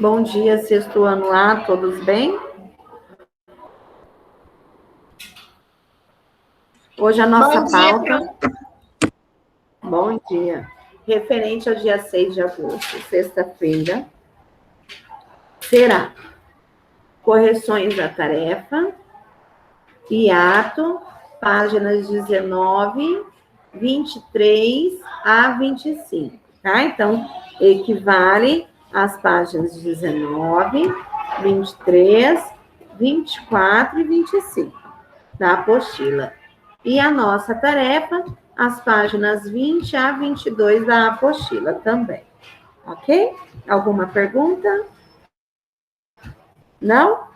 Bom dia, sexto ano A, todos bem? Hoje a nossa pauta... Bom dia. Referente ao dia 6 de agosto, sexta-feira, será correções da tarefa, hiato, páginas 19, 23 a 25, tá? Então, equivale às páginas 19, 23, 24 e 25 da apostila. E a nossa tarefa, as páginas 20 a 22 da apostila também. Ok? Alguma pergunta? Não?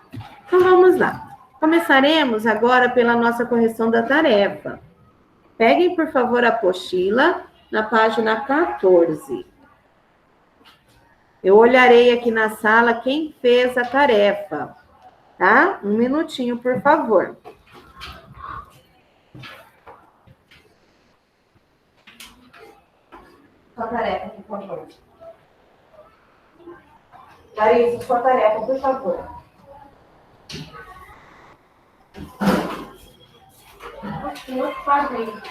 Então vamos lá. Começaremos agora pela nossa correção da tarefa. Peguem, por favor, a apostila na página 14. Eu olharei aqui na sala quem fez a tarefa, tá? Um minutinho, por favor. Sua tarefa, por favor. Larissa, sua tarefa, por favor. Muito fácil.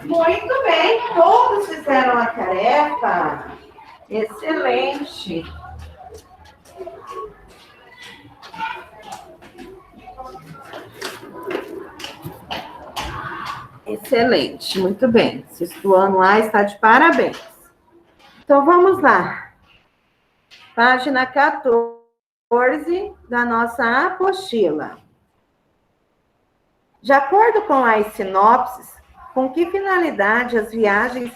Muito bem, todos fizeram a tarefa. Excelente. Excelente, muito bem. Sexto ano A está de parabéns. Então, vamos lá. Página 14 da nossa apostila. De acordo com as sinopses, com que finalidade as viagens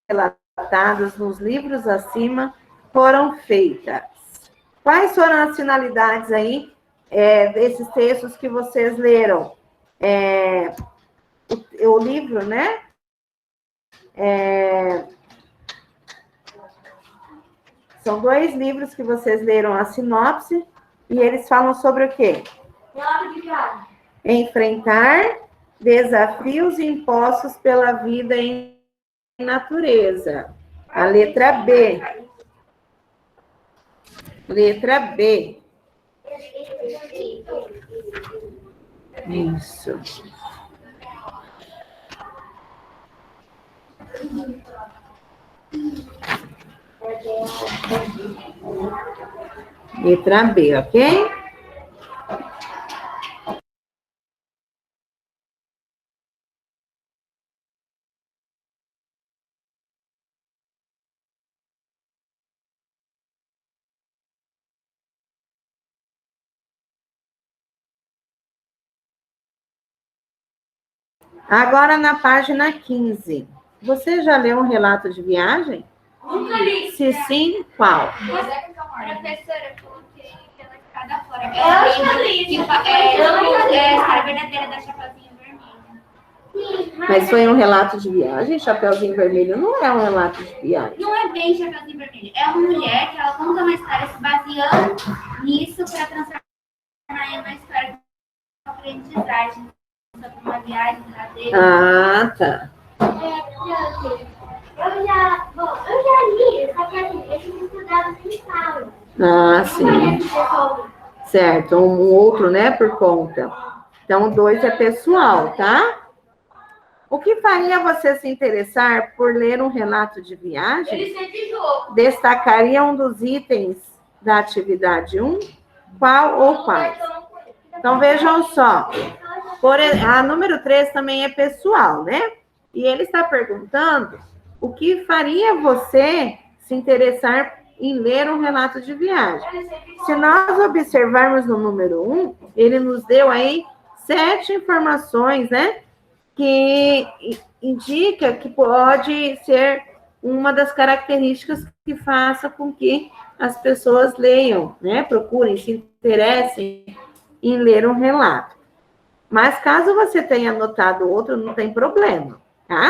relatadas nos livros acima foram feitas? Quais foram as finalidades aí desses textos que vocês leram? O livro, né? São 2 livros que vocês leram a sinopse e eles falam sobre o quê? Enfrentar desafios impostos pela vida em natureza. A letra B. Letra B. Isso. Letra B, ok? Agora, na página 15. Você já leu um relato de viagem? Nunca li. Se sim, qual? Professora, eu coloquei pela escada fora. Eu já li. É a história verdadeira da Chapeuzinho Vermelho. Mas foi um relato de viagem? Chapeuzinho Vermelho não é um relato de viagem. Não é bem Chapeuzinho Vermelho. É uma mulher que ela conta uma história se baseando nisso para transformar em uma história de aprendizagem sobre uma viagem dele. Ah, tá. Eu já li, só que assim, esses estudados em sala. Ah, sim. Certo, um outro, né, por conta. Então, 2 é pessoal, tá? O que faria você se interessar por ler um relato de viagem? Ele sempre jogo. Destacaria um dos itens da atividade 1? Qual ou quais? Então, vejam só. A número 3 também é pessoal, né? E ele está perguntando o que faria você se interessar em ler um relato de viagem. Se nós observarmos no número 1, ele nos deu aí 7 informações, né? Que indica que pode ser uma das características que faça com que as pessoas leiam, né? Procurem, se interessem em ler um relato. Mas caso você tenha anotado outro, não tem problema, tá?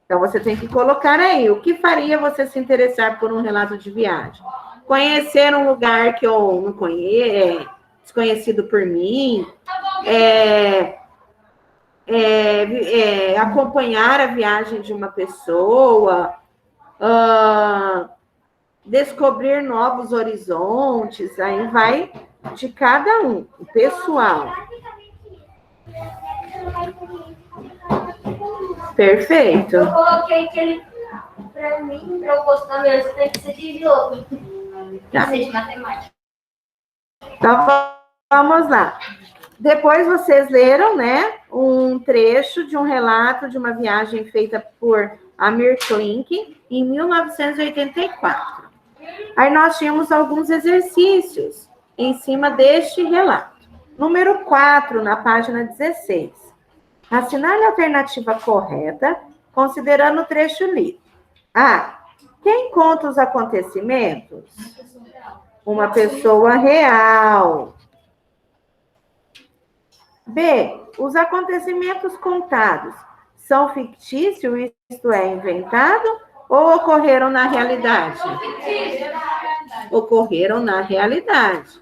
Então, você tem que colocar aí, o que faria você se interessar por um relato de viagem? Conhecer um lugar que eu não conheço, desconhecido por mim, acompanhar a viagem de uma pessoa, descobrir novos horizontes, aí vai de cada um, o pessoal. Perfeito. Eu coloquei que ele, pra mim, pra eu gostar mesmo, tem que ser de jogo. Tem que ser de matemática. Então, vamos lá. Depois vocês leram, né, um trecho de um relato de uma viagem feita por Amir Klink em 1984. Aí nós tínhamos alguns exercícios em cima deste relato. Número 4, na página 16. Assinale a alternativa correta, considerando o trecho lido. A. Quem conta os acontecimentos? Uma pessoa real. B. Os acontecimentos contados são fictícios, isto é, inventado, ou ocorreram na realidade? Ocorreram na realidade.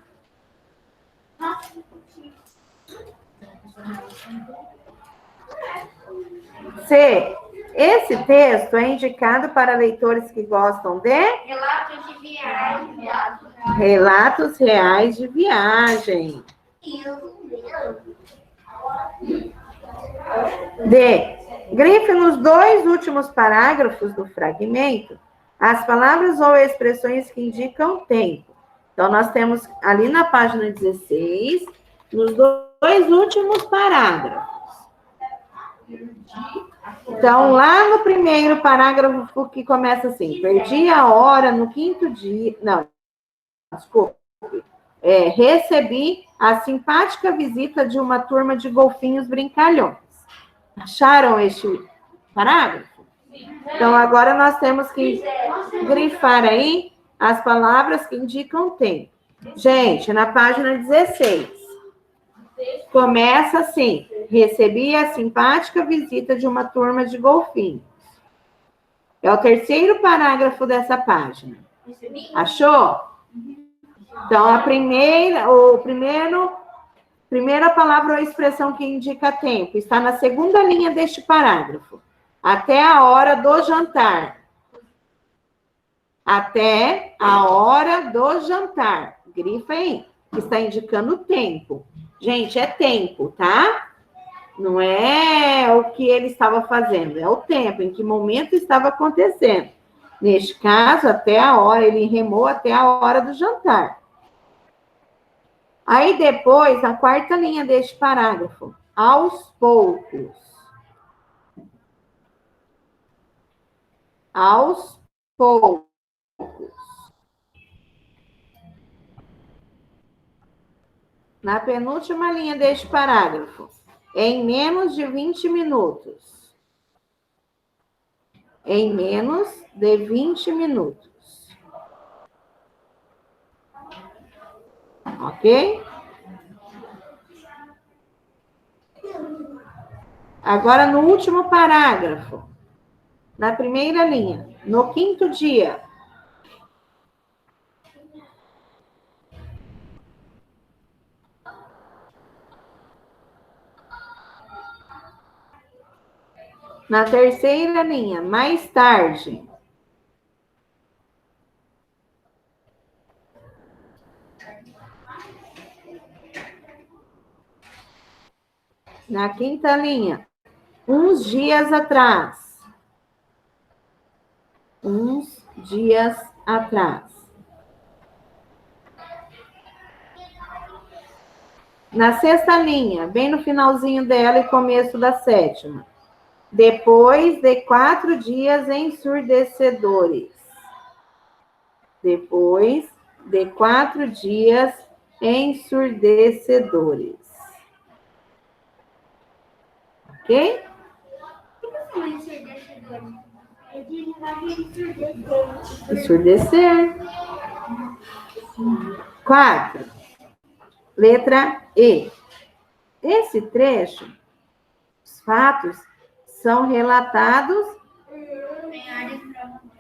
C. Esse texto é indicado para leitores que gostam de Relatos de viagem. relatos reais de viagem. D. Grife nos 2 últimos parágrafos do fragmento as palavras ou expressões que indicam tempo. Então, nós temos ali na página 16, nos 2 últimos parágrafos. Então, lá no primeiro parágrafo que começa assim, perdi a hora no 5º dia, não, desculpe, recebi a simpática visita de uma turma de golfinhos brincalhões. Acharam este parágrafo? Então, agora nós temos que grifar aí as palavras que indicam tempo. Gente, na página 16, começa assim, recebi a simpática visita de uma turma de golfinhos. É o 3º parágrafo dessa página. Achou? Então, a primeira palavra ou expressão que indica tempo está na 2ª linha deste parágrafo. Até a hora do jantar. Até a hora do jantar. Grifa aí, que está indicando tempo. Gente, é tempo, tá? Não é o que ele estava fazendo, é o tempo, em que momento estava acontecendo. Neste caso, até a hora, ele remou até a hora do jantar. Aí depois, a 4ª linha deste parágrafo, aos poucos. Aos poucos. Na penúltima linha deste parágrafo, em menos de 20 minutos. Em menos de 20 minutos. Ok? Agora, no último parágrafo, na primeira linha, no 5º dia. Na 3ª linha, mais tarde. Na 5ª linha, uns dias atrás. Uns dias atrás. Na sexta linha, bem no finalzinho dela e começo da sétima. Depois de 4 dias ensurdecedores. Depois de 4 dias ensurdecedores. Ok? O que são ensurdecedores? É de ensurdecer. Ensurdecer. 4. Letra E. Esse trecho, os fatos são relatados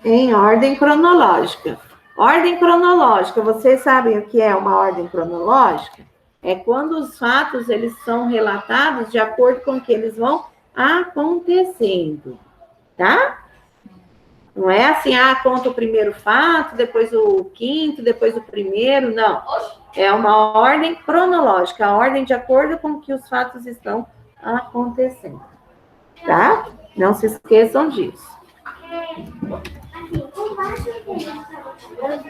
em ordem cronológica. Ordem cronológica, vocês sabem o que é uma ordem cronológica? É quando os fatos eles são relatados de acordo com o que eles vão acontecendo, tá? Não é assim, conta o primeiro fato, depois o quinto, depois o primeiro, não. É uma ordem cronológica, a ordem de acordo com o que os fatos estão acontecendo, tá? Não se esqueçam disso. Assim, com base no que a gente estava falando,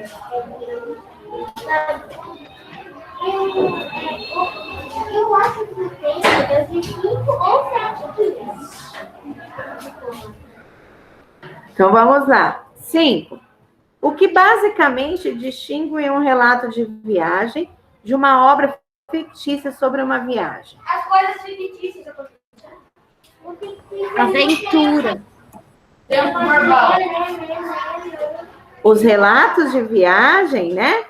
eu acho que o tempo deu de 5 ou 7 dias. Então, vamos lá. 5. O que basicamente distingue um relato de viagem de uma obra fictícia sobre uma viagem? As coisas fictícias aconteceram. Aventura. Tempo normal. Os relatos de viagem, né?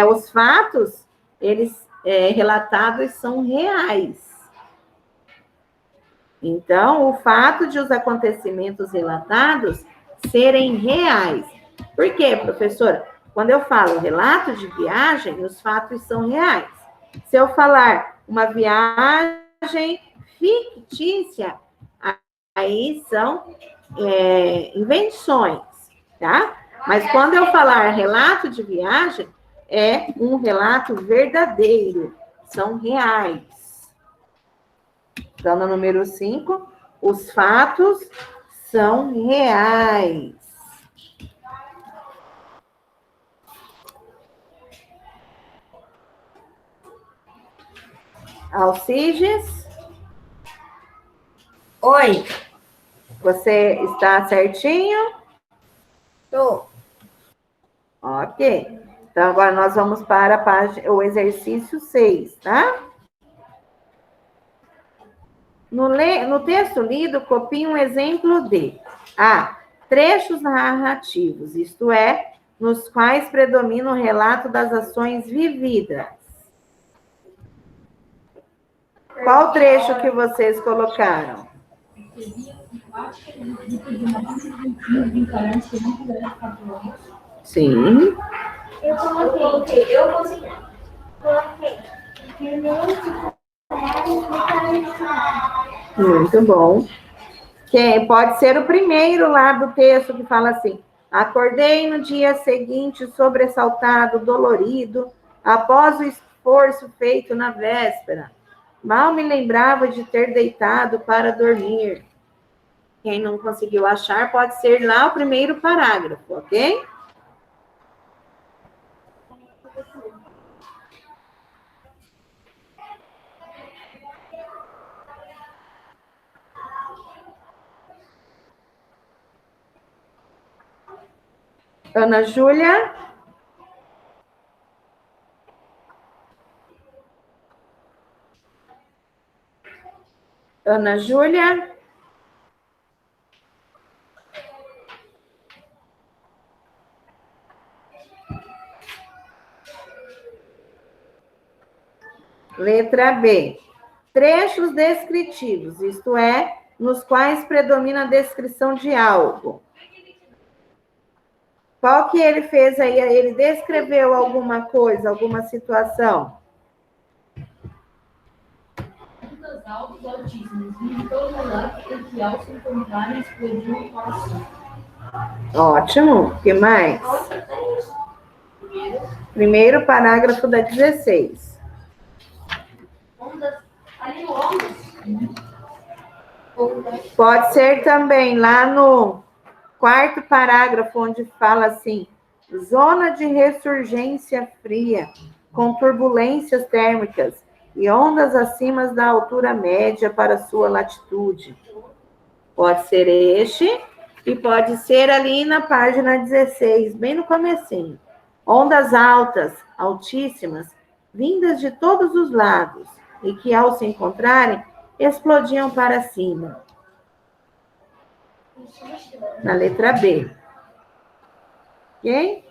Os fatos, eles relatados são reais. Então, o fato de os acontecimentos relatados serem reais. Por quê, professora? Quando eu falo relato de viagem, os fatos são reais. Se eu falar uma viagem fictícia, aí são invenções, tá? Mas quando eu falar relato de viagem, é um relato verdadeiro, são reais. Então, no número 5, os fatos são reais. Alcides? Oi. Você está certinho? Tô. Ok. Então, agora nós vamos para o exercício 6, tá? No texto lido, copie um exemplo de A. Trechos narrativos, isto é, nos quais predomina o relato das ações vividas. Qual trecho que vocês colocaram? Sim. Eu coloquei. Muito bom. Pode ser o primeiro lá do texto que fala assim: acordei no dia seguinte sobressaltado, dolorido, após o esforço feito na véspera. Mal me lembrava de ter deitado para dormir. Quem não conseguiu achar, pode ser lá o primeiro parágrafo, ok? Ana Júlia? Ana Júlia? Letra B. Trechos descritivos, isto é, nos quais predomina a descrição de algo. Qual que ele fez aí? Ele descreveu alguma coisa, alguma situação? Altos altíssimos, visitou o relato em que ao se encontrarem explodiu o coração. Ótimo. O que mais? Primeiro parágrafo da 16. Ali no ondas. Pode ser também lá no quarto parágrafo, onde fala assim: zona de ressurgência fria, com turbulências térmicas, e ondas acima da altura média para sua latitude. Pode ser este e pode ser ali na página 16, bem no comecinho. Ondas altas, altíssimas, vindas de todos os lados e que ao se encontrarem, explodiam para cima. Na letra B. Ok?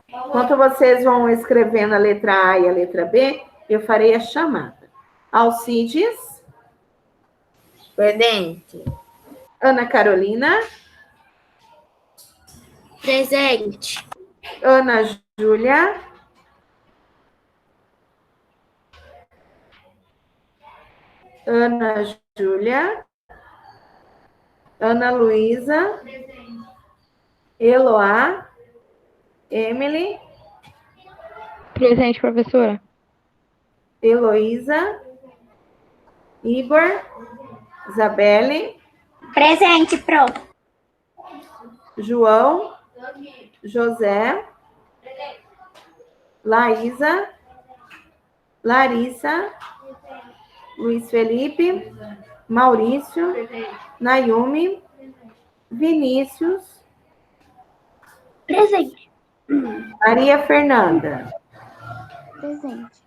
Enquanto vocês vão escrevendo a letra A e a letra B, eu farei a chamada. Alcides. Presente. Ana Carolina. Presente. Ana Júlia. Ana Júlia. Ana Luísa. Eloá. Emily. Presente, professora. Heloísa. Igor. Isabelle. Presente, pro. João. José. Laísa. Larissa. Luiz Felipe. Maurício. Nayumi. Vinícius. Presente. Maria Fernanda. Presente.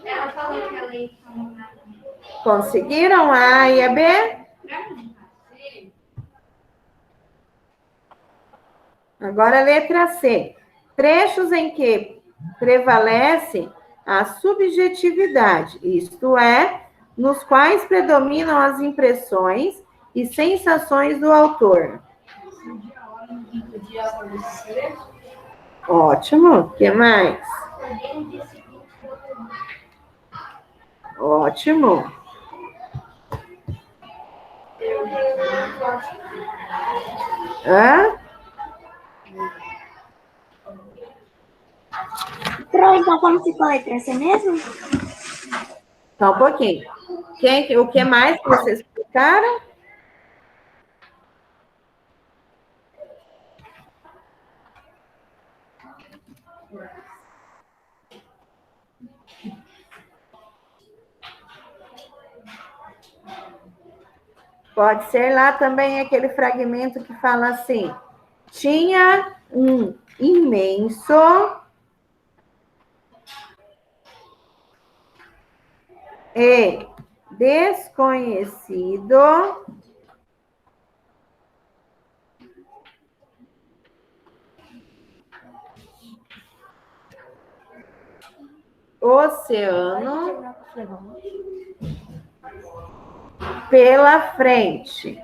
Ela falou que a lei Conseguiram a A e a B? Agora a letra C. Trechos em que prevalece a subjetividade, isto é, nos quais predominam as impressões e sensações do autor. Ótimo. O que mais? Ótimo. Hã? Pro, então como ficou a letra C mesmo? Só um pouquinho. O que mais que vocês explicaram? Pode ser lá também aquele fragmento que fala assim: tinha um imenso e desconhecido oceano pela frente.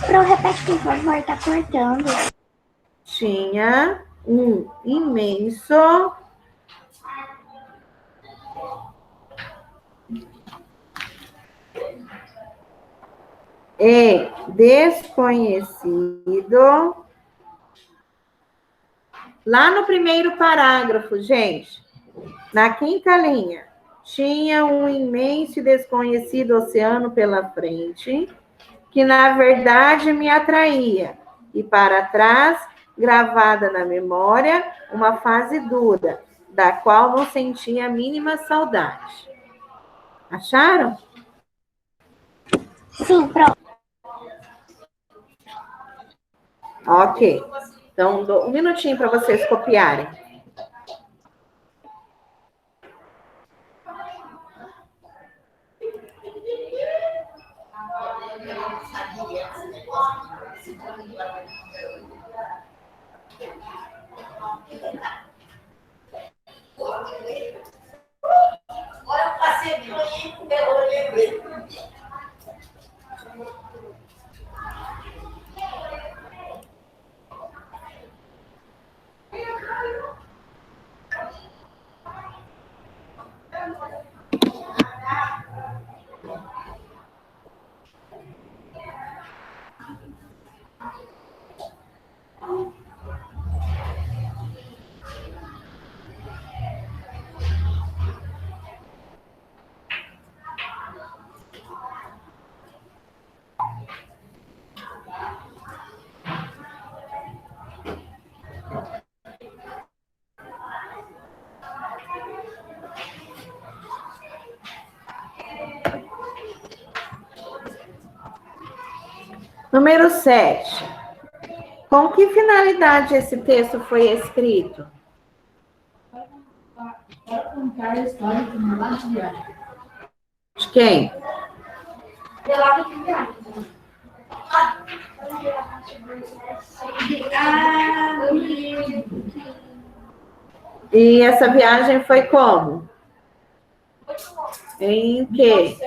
Pro, repete, por favor, tá cortando. Tinha um imenso e desconhecido. Lá no primeiro parágrafo, gente, na quinta linha, tinha um imenso e desconhecido oceano pela frente, que na verdade me atraía, e para trás, gravada na memória, uma fase dura, da qual não sentia a mínima saudade. Acharam? Sim, pro. Ok. Então, dou um minutinho para vocês copiarem. Número 7. Com que finalidade esse texto foi escrito? Para contar a história de uma relato de viagem. De quem? Relato de viagem. E essa viagem foi como? Em quê?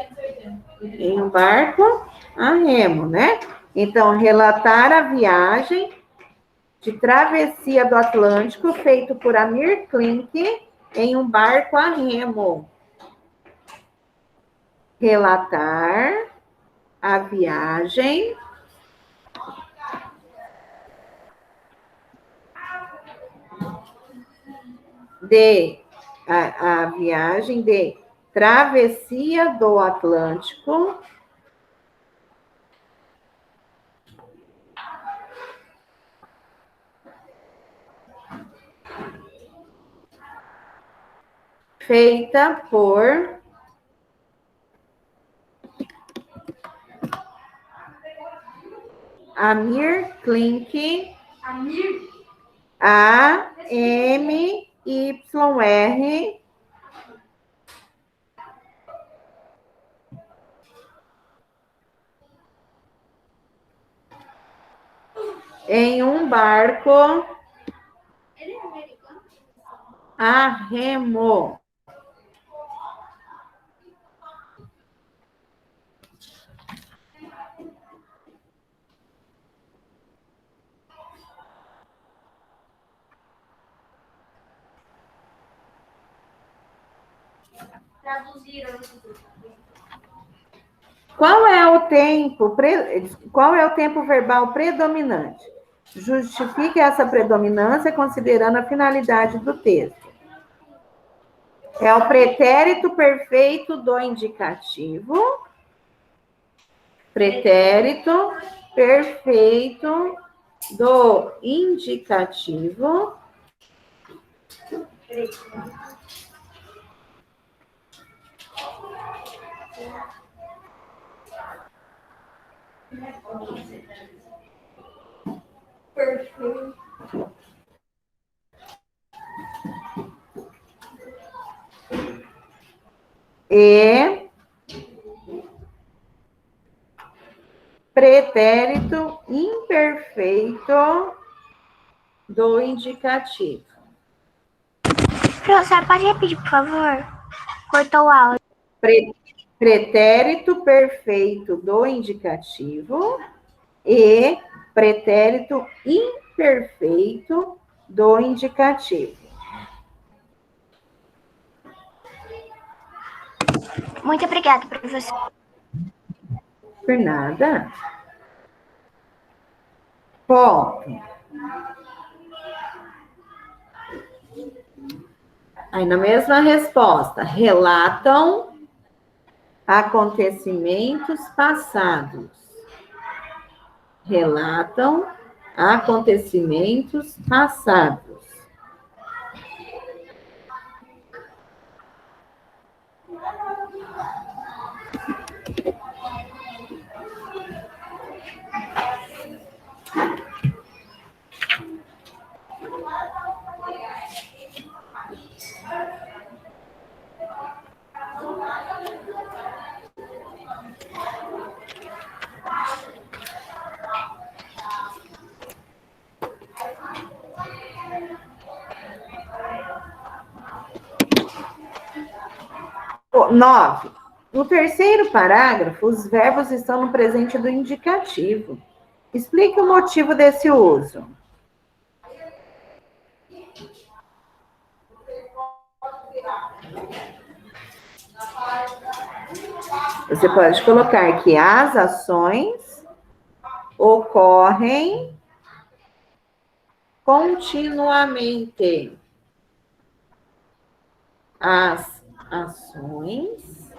1980. Em um barco a remo, né? Então, relatar a viagem de travessia do Atlântico feito por Amir Klink em um barco a remo. Relatar a viagem a viagem de travessia do Atlântico feita por Amir Klink, A-M-Y-R, em um barco Ele é americano? a remo. Traduziram. Qual é o tempo verbal predominante? Justifique essa predominância considerando a finalidade do texto. É o pretérito perfeito do indicativo. Pretérito perfeito do indicativo. Perfeito. E pretérito imperfeito do indicativo. Professor, pode repetir, por favor? Cortou o áudio. Pretérito perfeito do indicativo e pretérito imperfeito do indicativo. Muito obrigada, professor. Por nada. Ponto. Aí na mesma resposta, relatam acontecimentos passados. Relatam acontecimentos passados. Nove. No terceiro parágrafo, os verbos estão no presente do indicativo. Explique o motivo desse uso. Você pode colocar que as ações ocorrem continuamente. As ações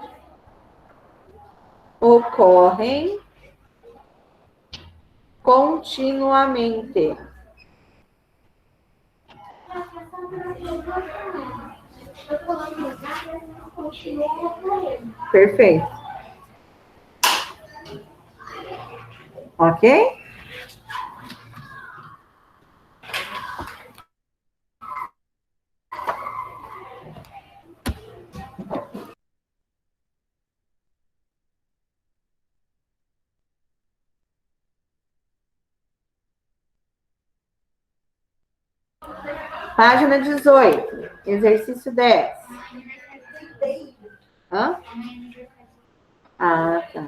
ocorrem continuamente. Perfeito. Ok? Página 18, exercício 10. Hã? Ah, tá.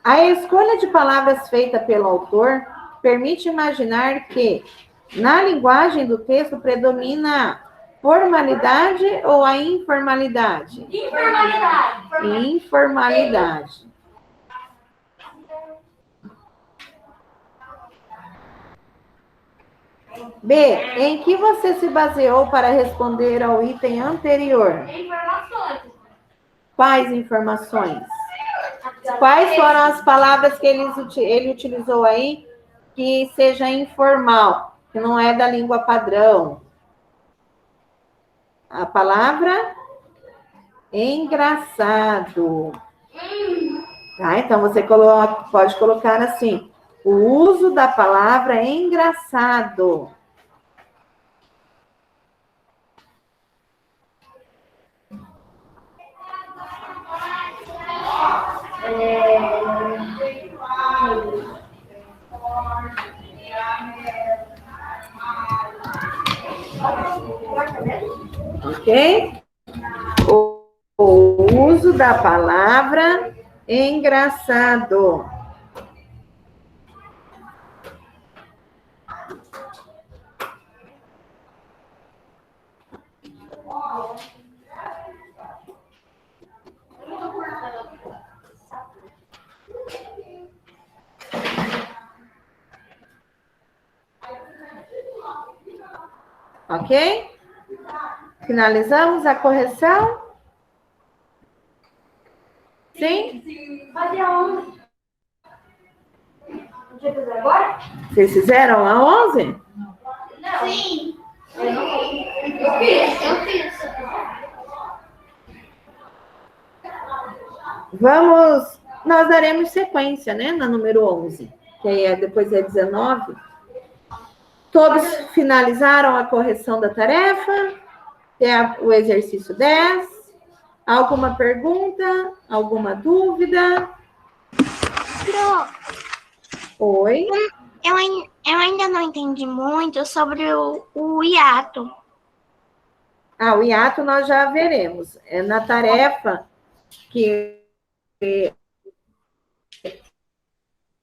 A escolha de palavras feita pelo autor permite imaginar que, na linguagem do texto, predomina a formalidade ou a informalidade? Informalidade. B. Em que você se baseou para responder ao item anterior? Informações. Quais informações? Quais foram as palavras que ele utilizou aí que seja informal, que não é da língua padrão? A palavra engraçado. Tá? Então, você pode colocar assim, o uso da palavra engraçado. Ok? O uso da palavra engraçado. Ok? Finalizamos a correção? Sim? Fazer 11. Não tinha que fazer agora? Vocês fizeram a 11? Não. Sim. Eu fiz. Nós daremos sequência, né, na número 11, que aí depois é 19. Todos finalizaram a correção da tarefa? Tem o exercício 10? Alguma pergunta? Alguma dúvida? Oi? Eu ainda não entendi muito sobre o hiato. O hiato nós já veremos. É na tarefa que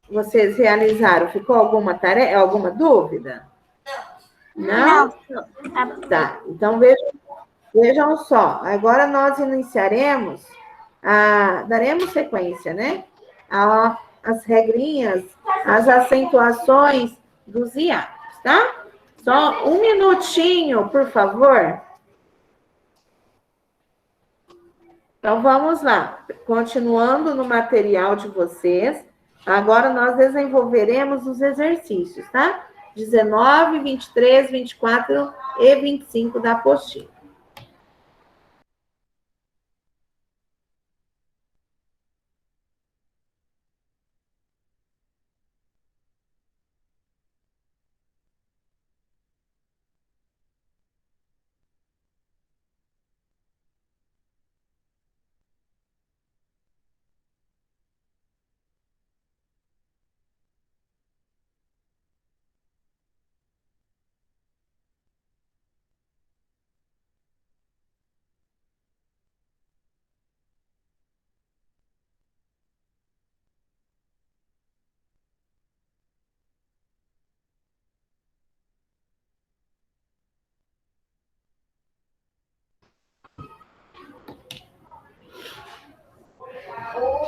vocês realizaram. Ficou alguma dúvida? Não? Tá. Então, vejam só. Agora nós iniciaremos, daremos sequência, né? As regrinhas, as acentuações dos hiatos, tá? Só um minutinho, por favor. Então, vamos lá. Continuando no material de vocês, agora nós desenvolveremos os exercícios, tá? 19, 23, 24 e 25 da apostila.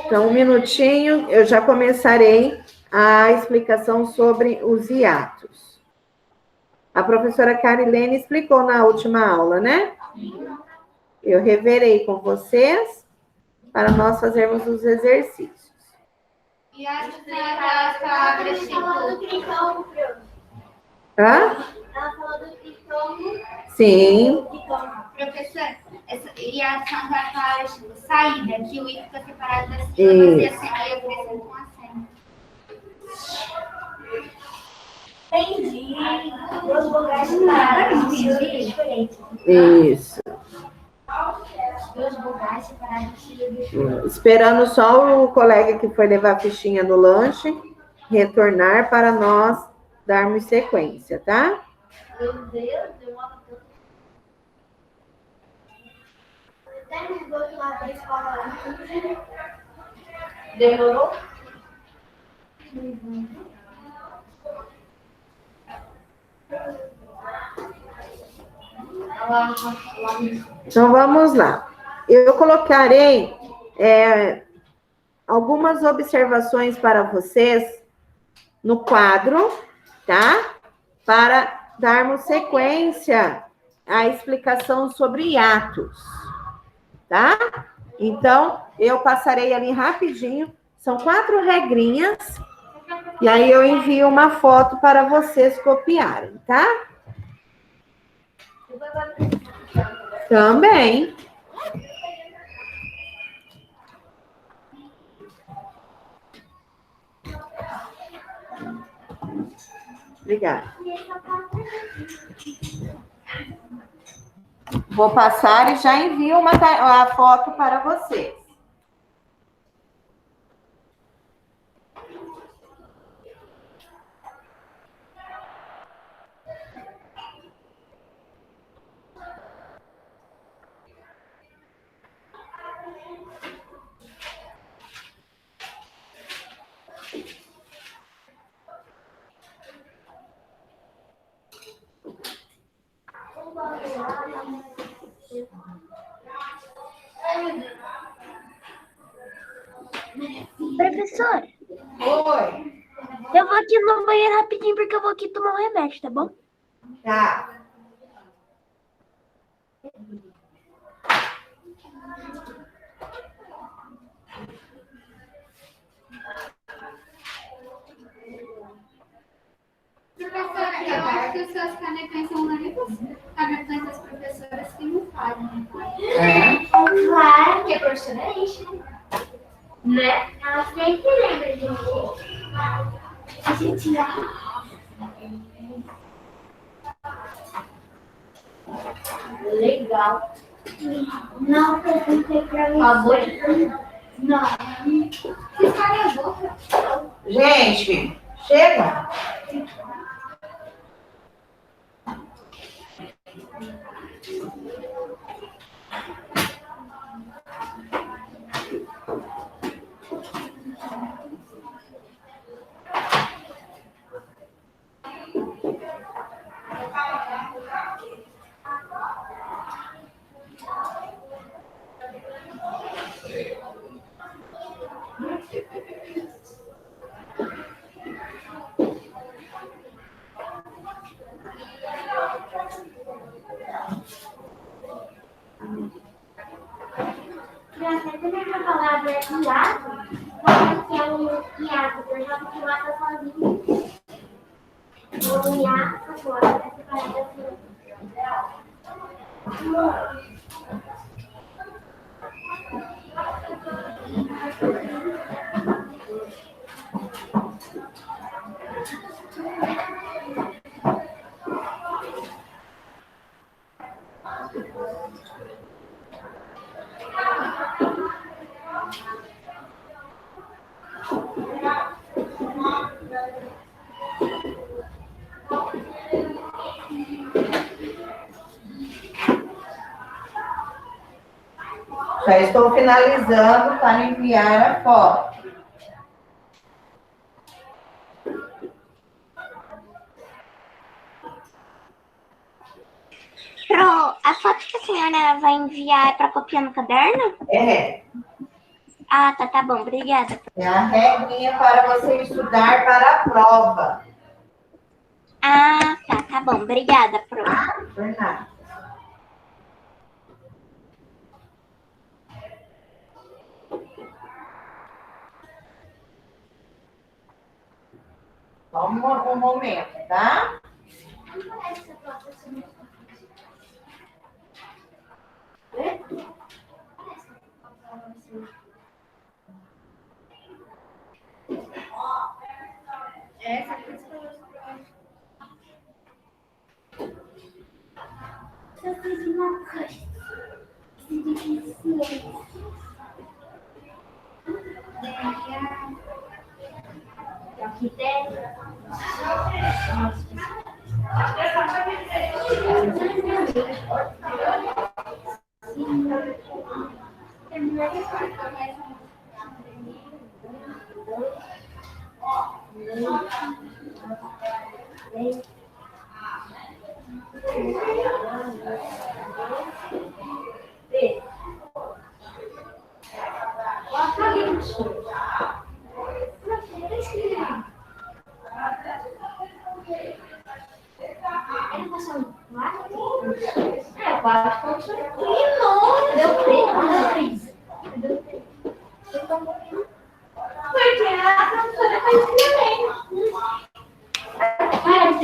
Então, um minutinho, eu já começarei a explicação sobre os hiatos. A professora Carilene explicou na última aula, né? Eu reverei com vocês para nós fazermos os exercícios. E as palavras tipo... Ela falou do tritônio, Hã? Ela falou do tritônio. Sim. Professor, e as palavras tipo saída, que o I fica separado da sílaba e aí eu acrescento um acento. Entendi. Duas vogais separadas de sílabas diferentes. Isso. Duas vogais separadas de sílabas diferentes. Esperando só o colega que foi levar a fichinha no lanche retornar para nós darmos sequência, tá? Meu Deus, deu uma... Até nos dois lá da escola. Demorou? Então, vamos lá. Eu colocarei algumas observações para vocês no quadro, tá? Para darmos sequência à explicação sobre hiatos, tá? Então, eu passarei ali rapidinho. São 4 regrinhas. E aí eu envio uma foto para vocês copiarem, tá? Também. Obrigada. Vou passar e já envio a foto para vocês. Professora, Oi. eu vou aqui no banheiro rapidinho porque eu vou aqui tomar um remédio, tá bom? Tá. Professora, eu acho que os seus canecões são os únicos canecões das professoras que não fazem. Claro que a professora enche, né? Ela sempre lembra de mim. A gente legal. Não, eu perguntei pra você. Acabou de... Não. Vocês calem a boca. Gente, chega. Você também a palavra hiato? Como que é o hiato? Eu já vou falar sozinho. O hiato agora é separado assim. Já estou finalizando para enviar a foto. A foto que a senhora vai enviar é para copiar no caderno? É. Ah, tá bom, obrigada. É a regrinha para você estudar para a prova. Ah, tá bom, obrigada, Pro. Por nada. Só um momento, tá?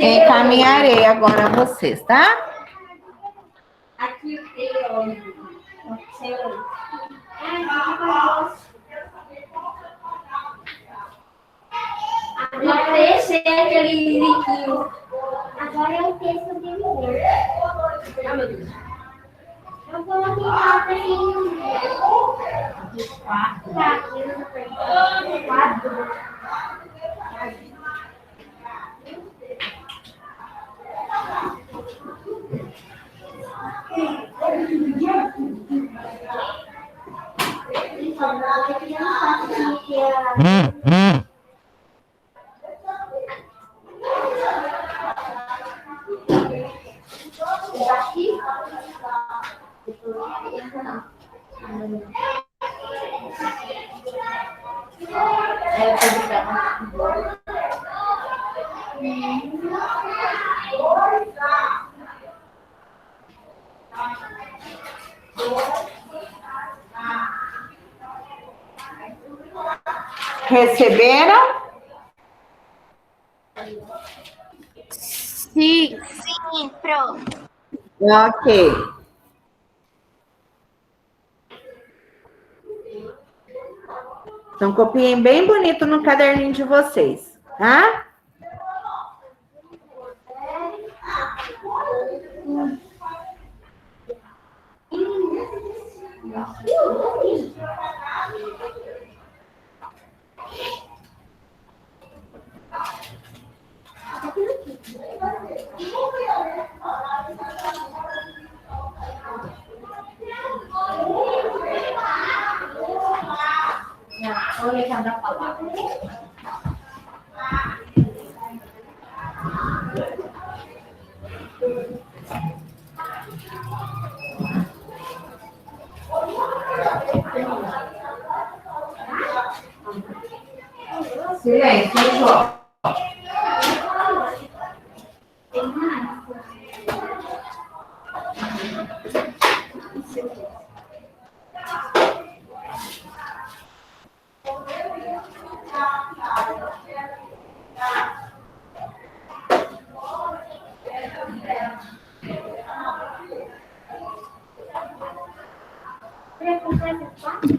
Encaminharei agora a vocês, tá? Aqui o T, agora esse é aquele líquido. Agora é o texto de viver. Ah, meu Deus. Eu coloquei lá pra ele. Quatro. Receberam? Sim, pronto. Ok. Então, copiem bem bonito no caderninho de vocês, tá? Silêncio, João.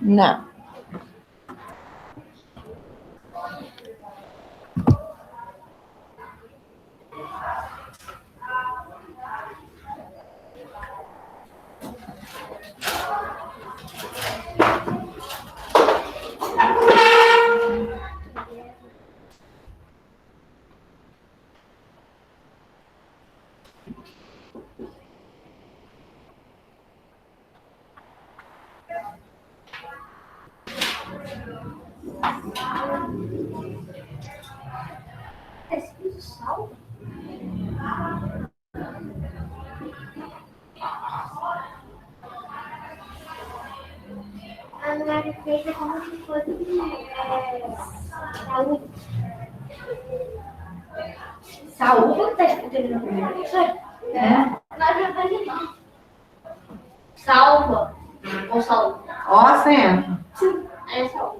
Não. A Mari fez é como se fosse saúde. Saúde tá escutando no primeiro? É. Salva. Ou salva. Ó, senta. É salva.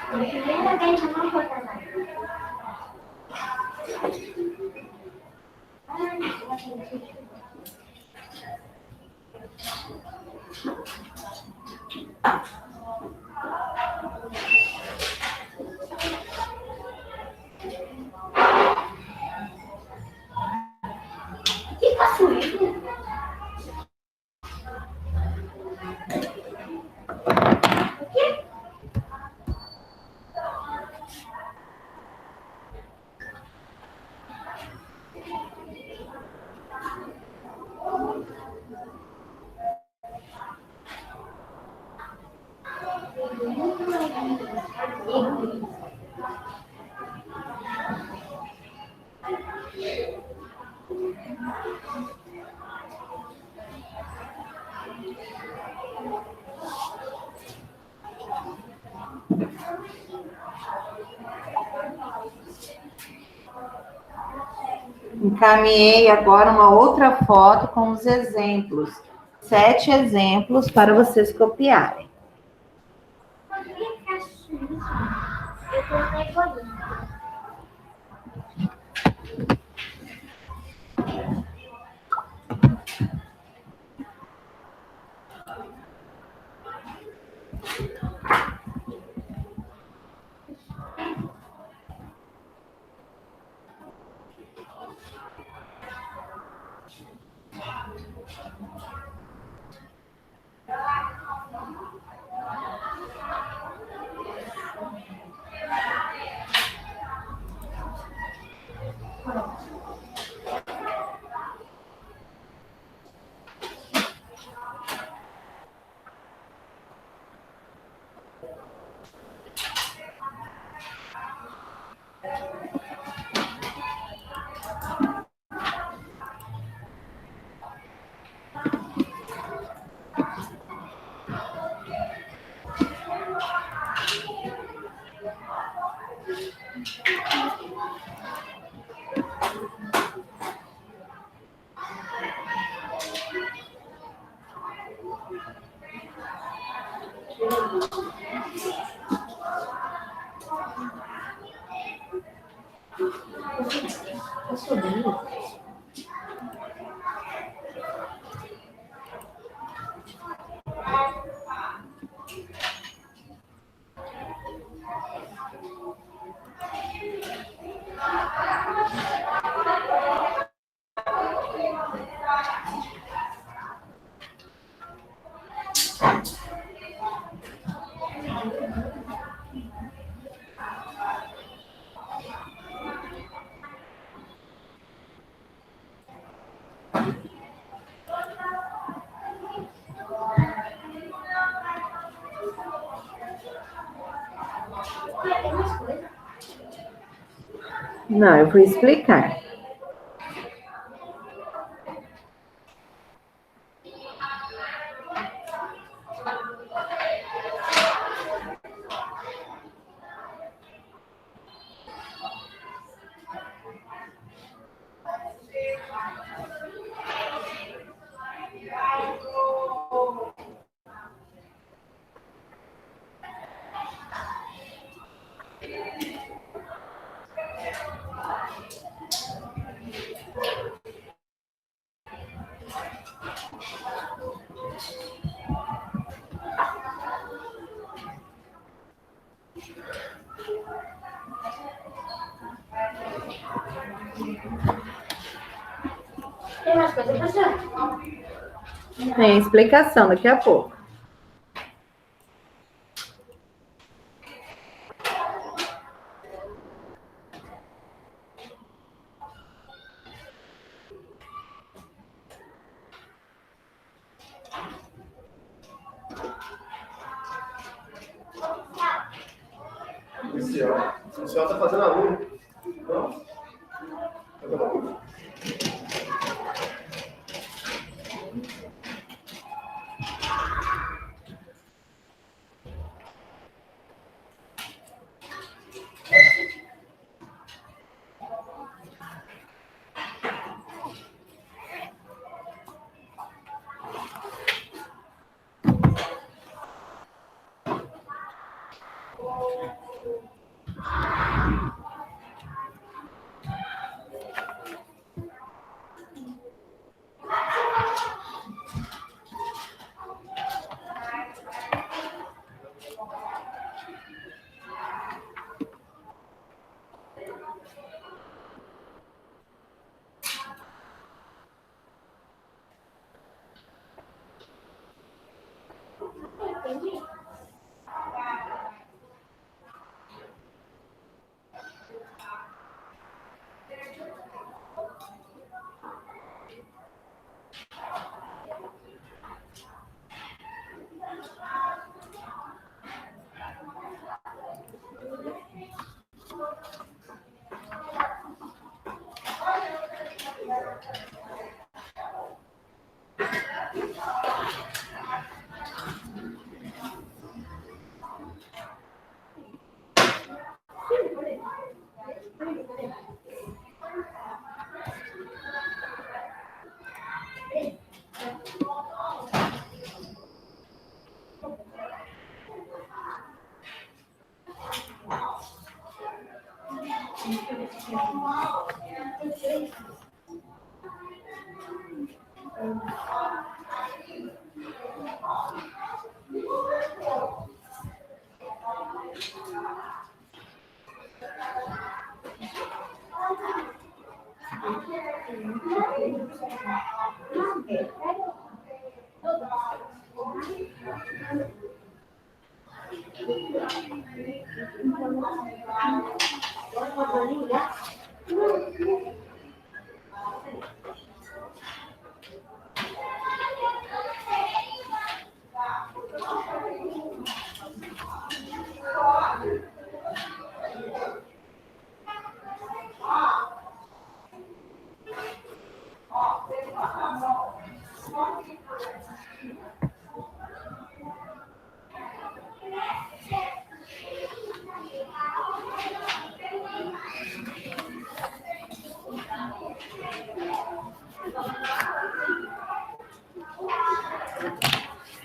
Primeira vez eu não vou casar. Que caçuído? Encaminhei agora uma outra foto com os exemplos. 7 exemplos para vocês copiarem. Que caçuído? Eu tô na egoísta. Não, eu vou explicar. Tem mais coisa, professor? Tem explicação daqui a pouco. O céu tá fazendo a lua. Não? Tá bom.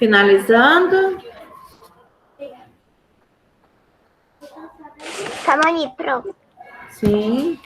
Finalizando. Camani, pronto. Sim.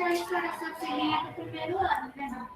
professora, só que você ganha pro primeiro ano, né?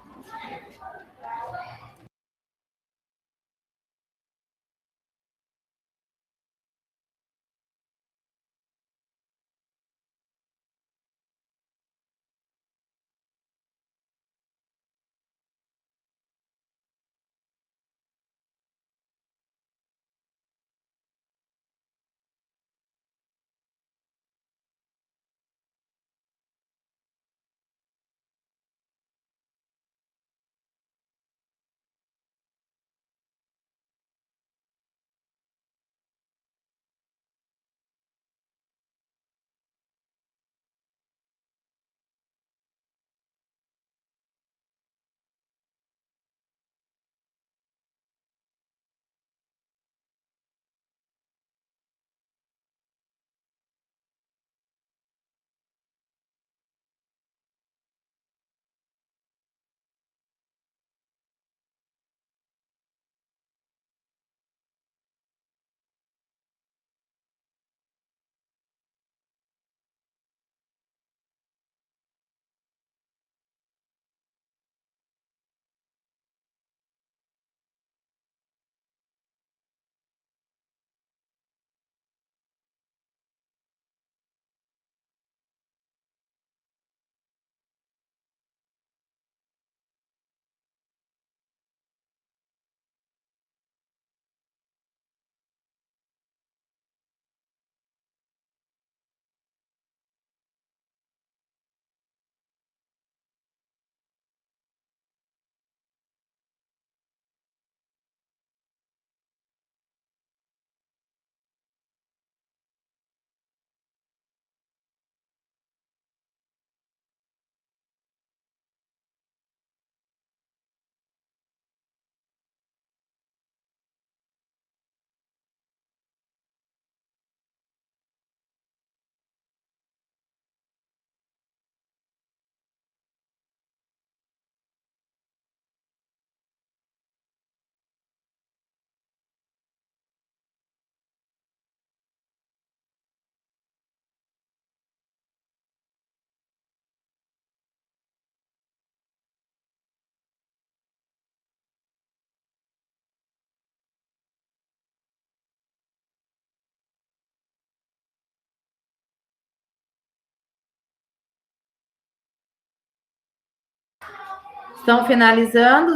Estão finalizando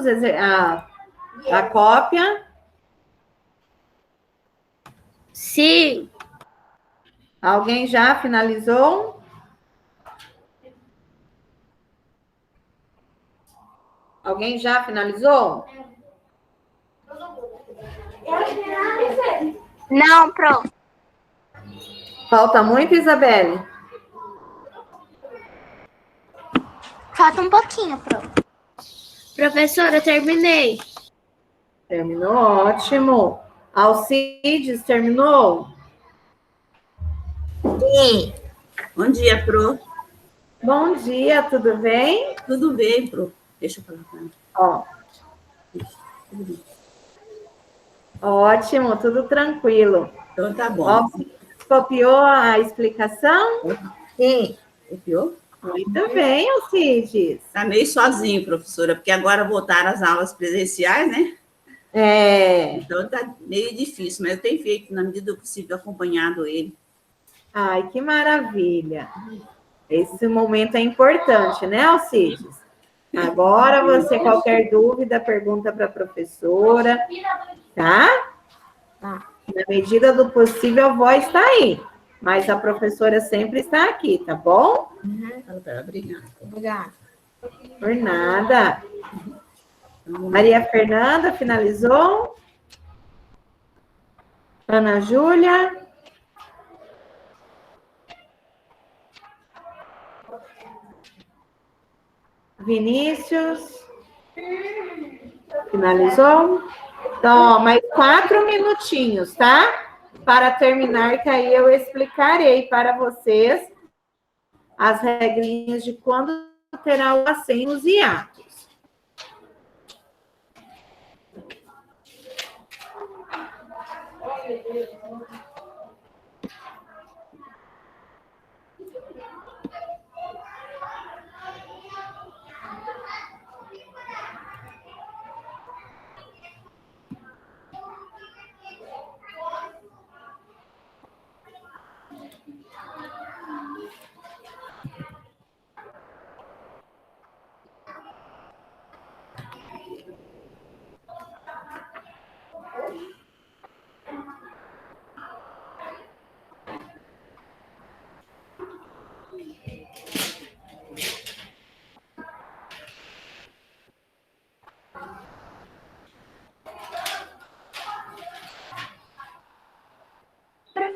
a cópia? Sim. Alguém já finalizou? Alguém já finalizou? Não, pronto. Falta muito, Isabelle? Falta um pouquinho, pronto. Professora, eu terminei. Terminou, ótimo. Alcides, terminou? Sim. Bom dia, Pro. Bom dia, tudo bem? Tudo bem, Pro? Deixa eu falar com ela. Ó. Tudo bem. Ótimo, tudo tranquilo. Então tá bom. Ó, copiou a explicação? Sim. Copiou? Muito bem, Alcides. Tá meio sozinho, professora, porque agora voltaram as aulas presenciais, né? Então tá meio difícil, mas eu tenho feito, na medida do possível, acompanhado ele. Ai, que maravilha. Esse momento é importante, né, Alcides? Agora, você, qualquer dúvida, pergunta para a professora, tá? Na medida do possível, a voz está aí. Mas a professora sempre está aqui, tá bom? Fala para ela, obrigada. Obrigada. Por nada. Maria Fernanda, finalizou? Ana Júlia? Vinícius? Finalizou? Então, ó, mais 4 minutinhos, tá? Para terminar, que aí eu explicarei para vocês as regrinhas de quando terá o aceno nos hiatos.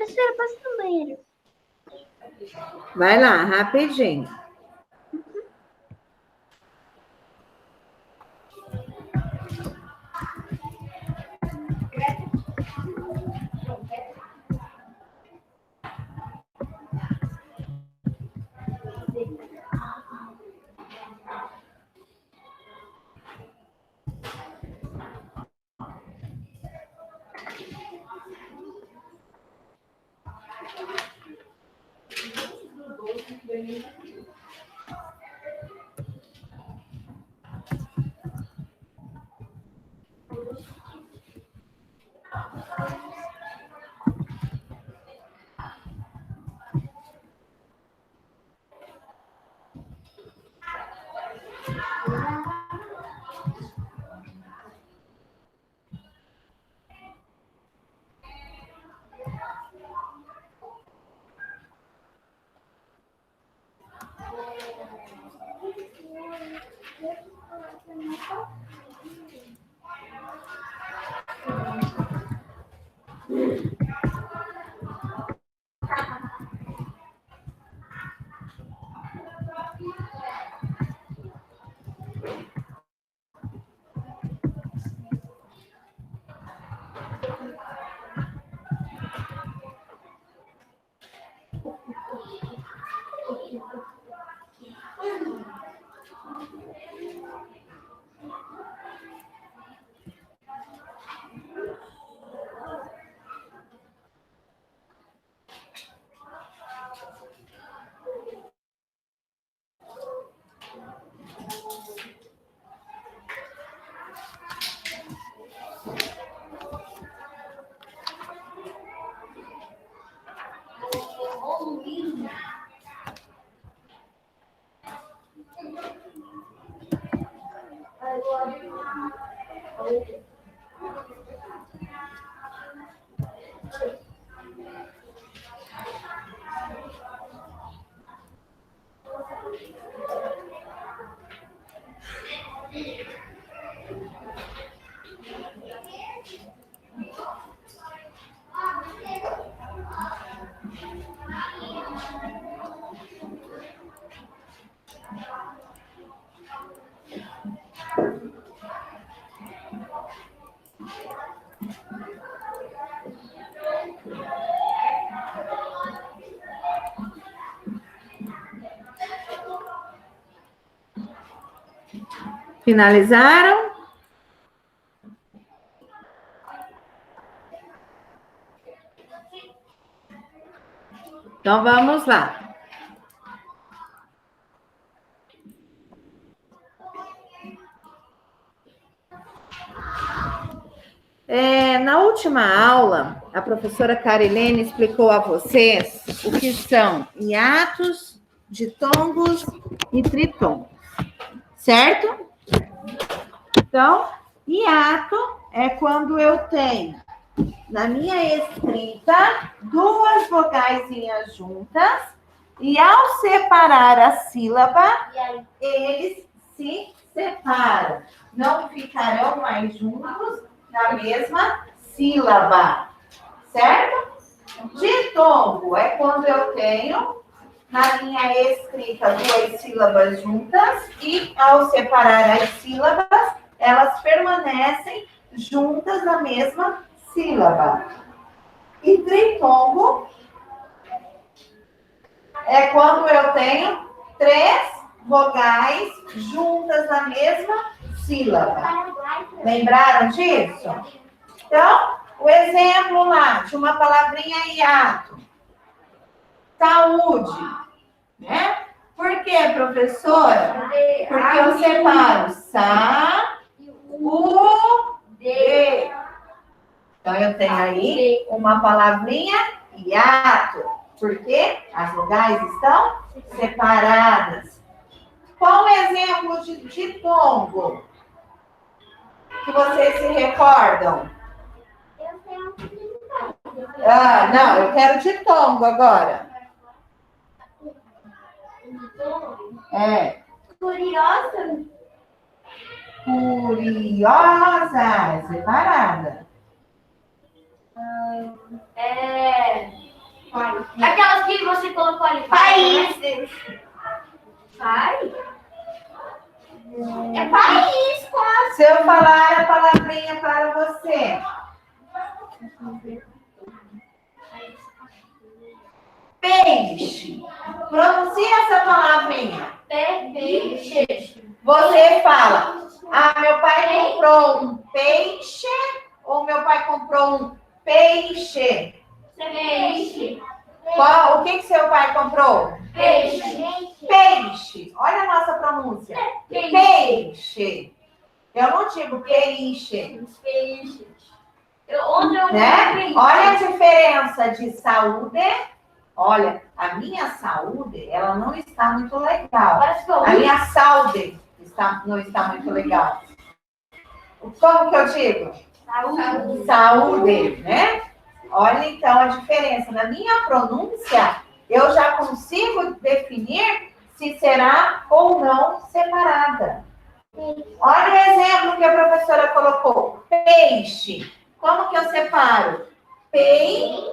Professora, posso ir no banheiro? Vai lá, rapidinho. Finalizaram? Então, vamos lá. Na última aula, a professora Carilene explicou a vocês o que são hiatos, ditongos e tritongos, certo? Então, hiato é quando eu tenho, na minha escrita, duas vogaizinhas juntas e ao separar a sílaba, eles se separam. Não ficarão mais juntos na mesma sílaba, certo? Ditongo é quando eu tenho na minha escrita duas sílabas juntas e ao separar as sílabas, elas permanecem juntas na mesma sílaba. E tritongo é quando eu tenho três vogais juntas na mesma sílaba. Lembraram disso? Então, o exemplo lá de uma palavrinha hiato. Saúde, né? Por quê, professora? Porque eu separo sa-u-d. Então, eu tenho aí uma palavrinha hiato, porque as vogais estão separadas. Qual o exemplo de ditongo que vocês se recordam? Não, eu quero ditongo agora. Curiosa. Curiosa, separada. Quanto que você colocou ali? Países. Pai? É país, quase. Se eu falar a palavrinha para você. Peixe. Pronuncia essa palavrinha. Peixe. Você fala, meu pai comprou um peixe ou meu pai comprou um peixe? Peixe. O que seu pai comprou? Peixe. Peixe. Olha a nossa pronúncia. Peixe. Eu não digo peixe. Peixe. Ontem eu Né? Olha a diferença de saúde. Olha, a minha saúde, ela não está muito legal. A minha saúde não está muito legal. Como que eu digo? Saúde. Saúde, né? Olha, então, a diferença. Na minha pronúncia, eu já consigo definir se será ou não separada. Olha o exemplo que a professora colocou. Peixe. Como que eu separo? Peixe.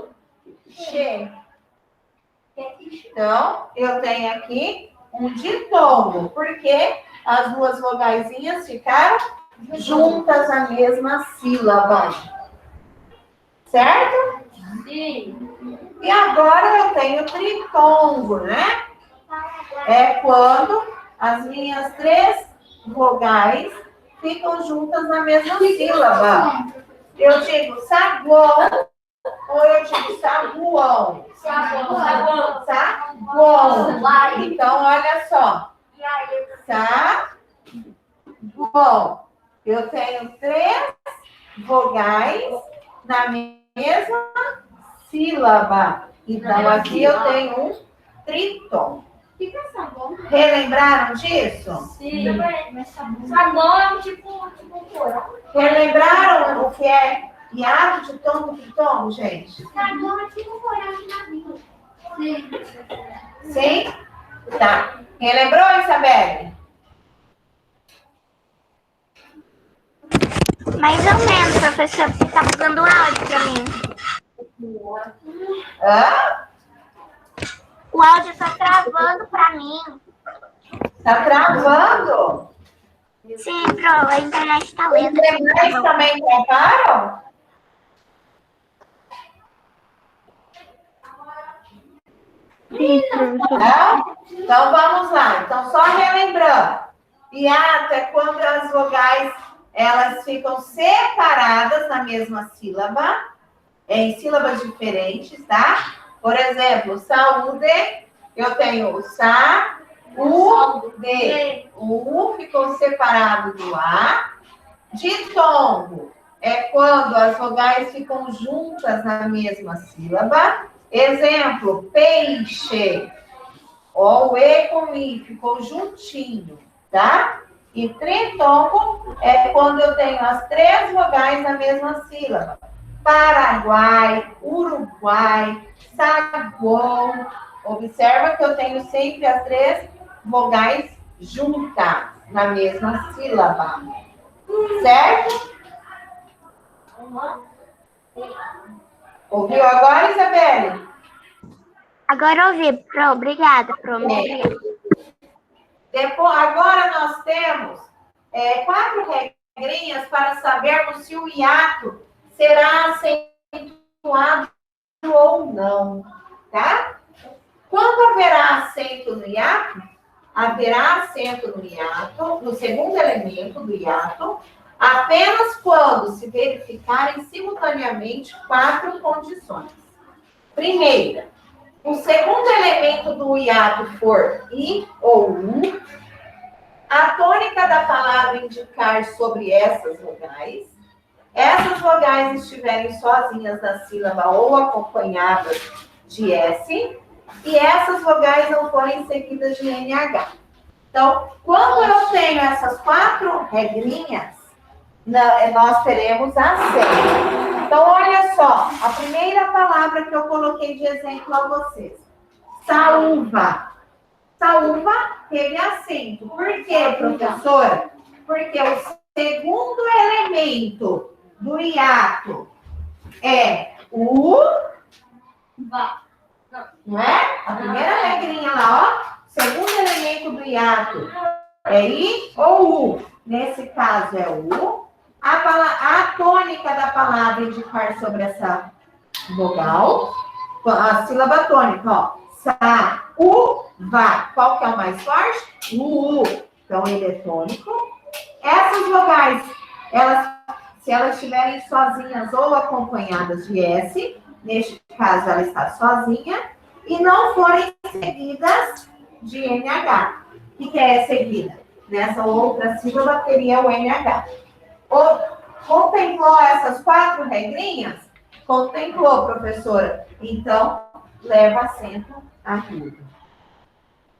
Então, eu tenho aqui um ditongo, porque as duas vogaizinhas ficaram juntas na mesma sílaba. Certo? Sim. E agora eu tenho tritongo, né? É quando as minhas três vogais ficam juntas na mesma sílaba. Eu digo saguão ou eu digo saguão? Saguão. Saguão. Então, olha só. Saguão. Eu tenho três vogais na mesma sílaba. Então, aqui eu tenho um tríton. O que é sabão? Relembraram disso? Sim. Sabão é um tipo coral. Relembraram o que é hiato, ditongo, tritongo, gente? Sabão é tipo coral de navio. Sim. Sim? Tá. Relembrou, Isabelle? Mais ou menos, professor, porque tá bugando o áudio pra mim. Hã? O áudio tá travando pra mim. Tá travando? Sim, Pro, a internet tá lenta. Os demais também travaram? Sim, professor. Não? Então vamos lá. Então, só relembrando. Hiato é quando as vogais elas ficam separadas na mesma sílaba, em sílabas diferentes, tá? Por exemplo, saúde, eu tenho o sa, u, de. O u ficou separado do a. Ditongo é quando as vogais ficam juntas na mesma sílaba. Exemplo, peixe. Ó, o e com i ficou juntinho, tá? E tritongo é quando eu tenho as três vogais na mesma sílaba. Paraguai, Uruguai, saguão. Observa que eu tenho sempre as três vogais juntas na mesma sílaba. Certo? Ouviu agora, Isabelle? Agora eu ouvi, Pro, obrigada, Pro. Agora nós temos 4 regrinhas para sabermos se o hiato será acentuado ou não, tá? Quando haverá acento no hiato, haverá acento no hiato, no segundo elemento do hiato, apenas quando se verificarem simultaneamente 4 condições. Primeira, o segundo elemento do hiato for i ou u, a tônica da palavra indicar sobre essas vogais estiverem sozinhas na sílaba ou acompanhadas de S, e essas vogais não forem seguidas de NH. Então, quando eu tenho essas 4 regrinhas, nós teremos acento. Então, olha só, a primeira palavra que eu coloquei de exemplo a vocês. Saúva. Saúva teve acento. Por quê, professora? Porque o segundo elemento do hiato é o Não é? A primeira regrinha lá, ó. Segundo elemento do hiato é I ou U. Nesse caso é U. A tônica da palavra indicar sobre essa vogal. A sílaba tônica, ó. Sa, U, Va. Qual que é o mais forte? O U. Então, ele é tônico. Essas vogais, se elas estiverem sozinhas ou acompanhadas de S, neste caso ela está sozinha, e não forem seguidas de NH. O que é seguida? Nessa outra sílaba teria o NH. Contemplou essas 4 regrinhas? Contemplou, professora. Então, leva acento agudo.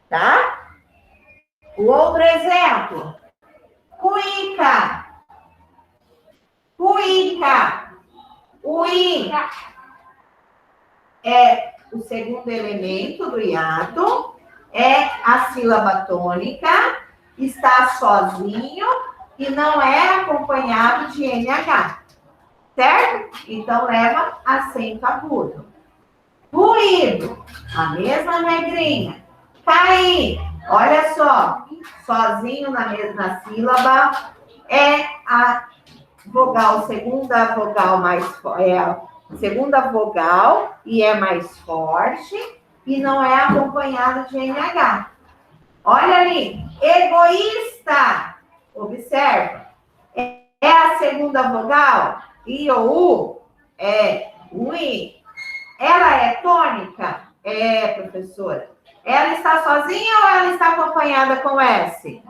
Tá? O outro exemplo. Cuíca. Cuíca. O I é o segundo elemento do hiato, é a sílaba tônica, está sozinho e não é acompanhado de NH, certo? Então, leva acento agudo. Ruído, a mesma regrinha. Cair, olha só, sozinho na mesma sílaba, é a vogal, segunda vogal mais segunda vogal e é mais forte e não é acompanhado de NH. Olha ali, egoísta. Observa. É a segunda vogal? I ou U? É o I. Ela é tônica? É, professora. Ela está sozinha ou ela está acompanhada com S?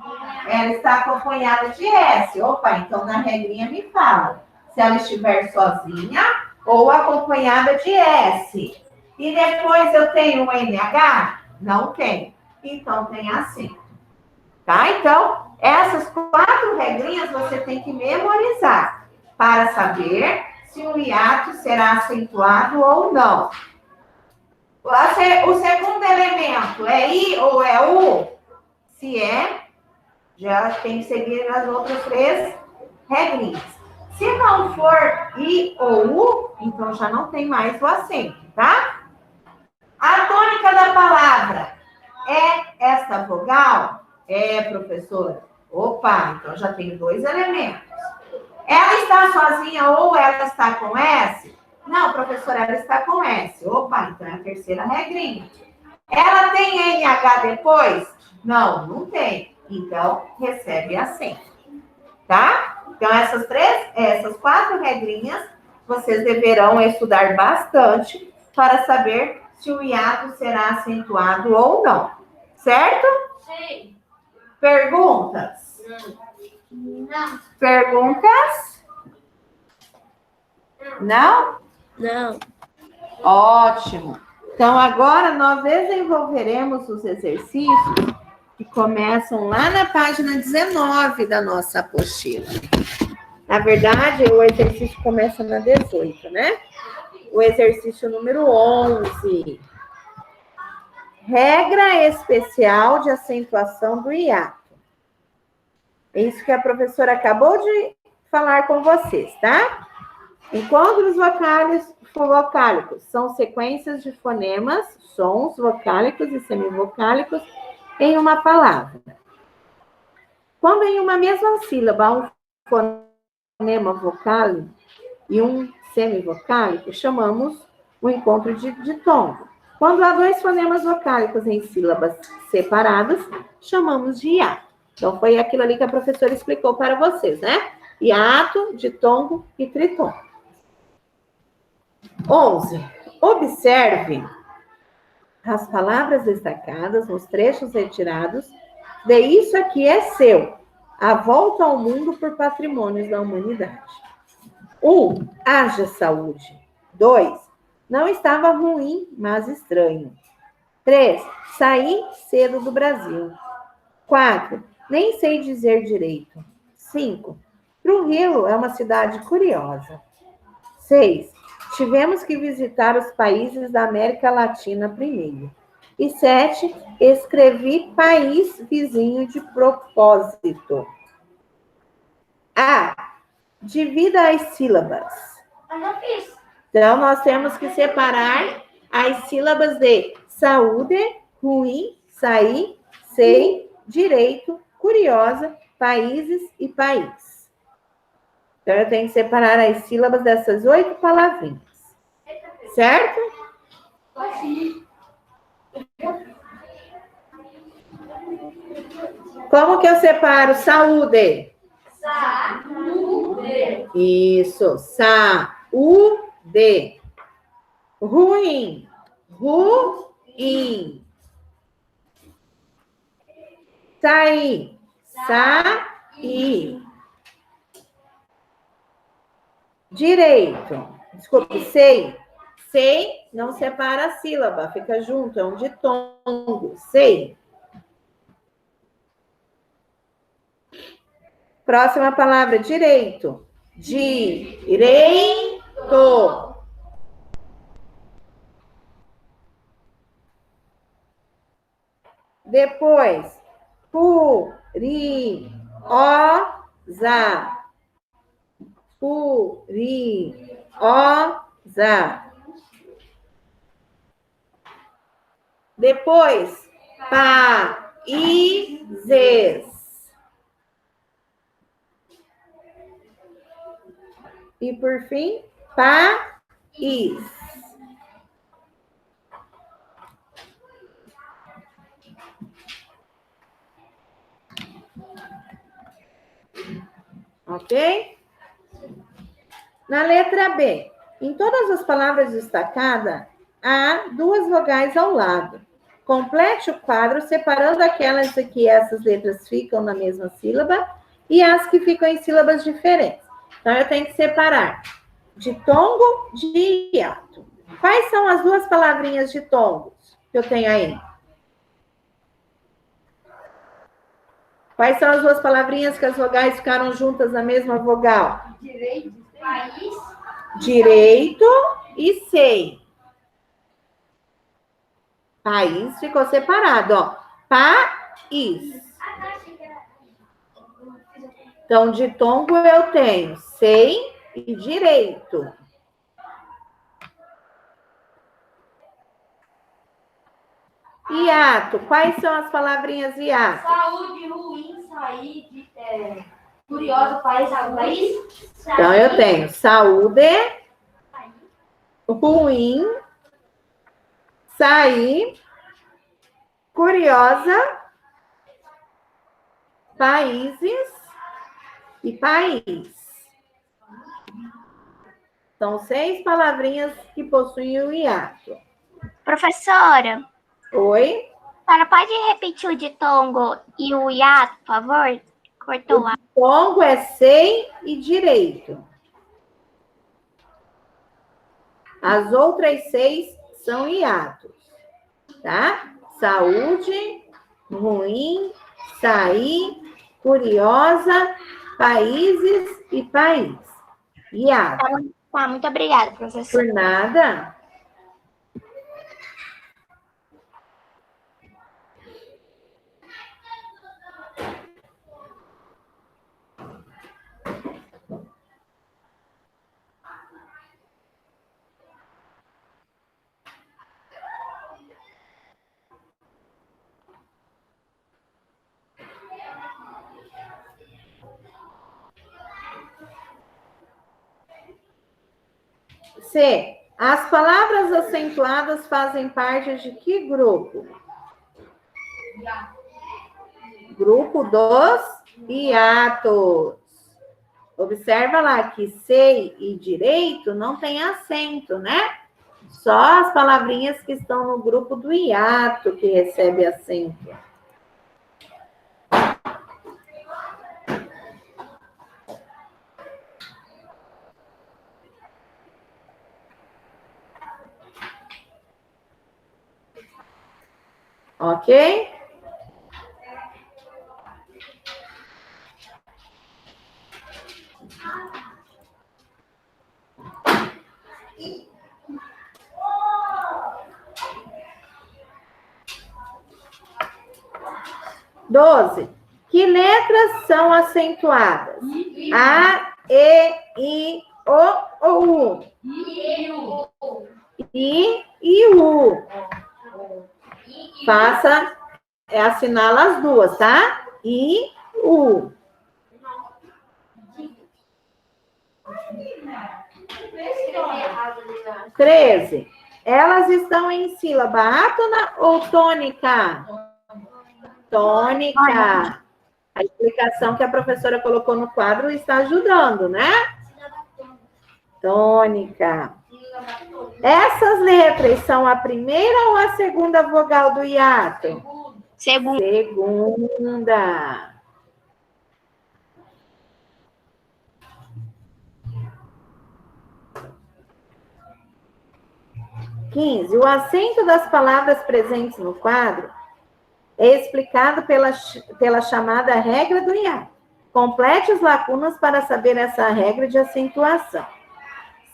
Ela está acompanhada de S. Opa, então na regrinha me fala. Se ela estiver sozinha ou acompanhada de S. E depois eu tenho o NH? Não tem. Então tem acento. Tá? Então, essas 4 regrinhas você tem que memorizar para saber se o hiato será acentuado ou não. O segundo elemento é I ou é U? Se é, já tem que seguir as outras 3 regrinhas. Se não for I ou U, então já não tem mais o acento, tá? A tônica da palavra é essa vogal? É, professora. Opa, então já tenho 2 elementos. Ela está sozinha ou ela está com S? Não, professora, ela está com S. Opa, então é a terceira regrinha. Ela tem NH depois? Não, não tem. Então, recebe acento. Tá? Então, essas 4 regrinhas, vocês deverão estudar bastante para saber se o hiato será acentuado ou não. Certo? Sim. Perguntas? Não. Perguntas? Não? Não. Ótimo. Então, agora nós desenvolveremos os exercícios que começam lá na página 19 da nossa apostila. Na verdade, o exercício começa na 18, né? O exercício número 11. Regra especial de acentuação do hiato. É isso que a professora acabou de falar com vocês, tá? Encontros vocálicos são sequências de fonemas, sons vocálicos e semivocálicos em uma palavra. Quando em uma mesma sílaba há um fonema vocálico e um semivocálico, chamamos o encontro de ditongo. Quando há 2 fonemas vocálicos em sílabas separadas, chamamos de hiato. Então, foi aquilo ali que a professora explicou para vocês, né? Hiato, ditongo e tritongo. 11. Observe as palavras destacadas nos trechos retirados de Isso Aqui é Seu, A Volta ao Mundo por Patrimônios da Humanidade. 1. Haja saúde. 2. Não estava ruim, mas estranho. 3. Saí cedo do Brasil. 4. Nem sei dizer direito. 5. Trujillo é uma cidade curiosa. 6. Tivemos que visitar os países da América Latina primeiro. E 7. Escrevi país vizinho de propósito. A. Divida as sílabas. Eu já fiz. Então, nós temos que separar as sílabas de saúde, ruim, sair, sei, direito, curiosa, países e país. Então, eu tenho que separar as sílabas dessas 8 palavrinhas. Certo? Como que eu separo saúde? Saúde. Isso, saúde. Ruim, ruim. Sair, sair. Direito, desculpe, sei. Sei, não separa a sílaba, fica junto, é um ditongo. Sei. Próxima palavra, direito. Direito. Depois, curiosa. Curiosa. Depois, países. E por fim, país. Ok? Na letra B, em todas as palavras destacadas, há 2 vogais ao lado. Complete o quadro separando aquelas em que essas letras ficam na mesma sílaba e as que ficam em sílabas diferentes. Então, eu tenho que separar ditongo de hiato. Quais são as 2 palavrinhas ditongos que eu tenho aí? Quais são as 2 palavrinhas que as vogais ficaram juntas na mesma vogal? Direito, país. Direito e sei. País ficou separado, ó. País. Então, ditongo eu tenho sei e direito. Hiato. Quais são as palavrinhas hiato? Saúde, ruim, sair, curiosa, país, país. Então, eu tenho saúde, ruim, sair, curiosa, países e país. São 6 palavrinhas que possuem o hiato. Professora, Oi? a senhora pode repetir o ditongo e o hiato, por favor? Cortou lá. O ditongo é sei e direito. As outras 6 são hiatos, tá? Saúde, ruim, sair, curiosa, países e país. Hiato. Tá, muito obrigada, professora. Por nada. C. As palavras acentuadas fazem parte de que grupo? Grupo dos hiatos. Observa lá que sei e direito não tem acento, né? Só as palavrinhas que estão no grupo do hiato que recebe acento. Ok? Doze. Que letras são acentuadas? A, E, I, O ou U? I e U. Faça, assinala as duas, tá? I, U. 13. Elas estão em sílaba átona ou tônica? Tônica. A explicação que a professora colocou no quadro está ajudando, né? Tônica. Essas letras são a primeira ou a segunda vogal do hiato? Segunda. O acento das palavras presentes no quadro é explicado pela chamada regra do hiato. Complete as lacunas para saber essa regra de acentuação.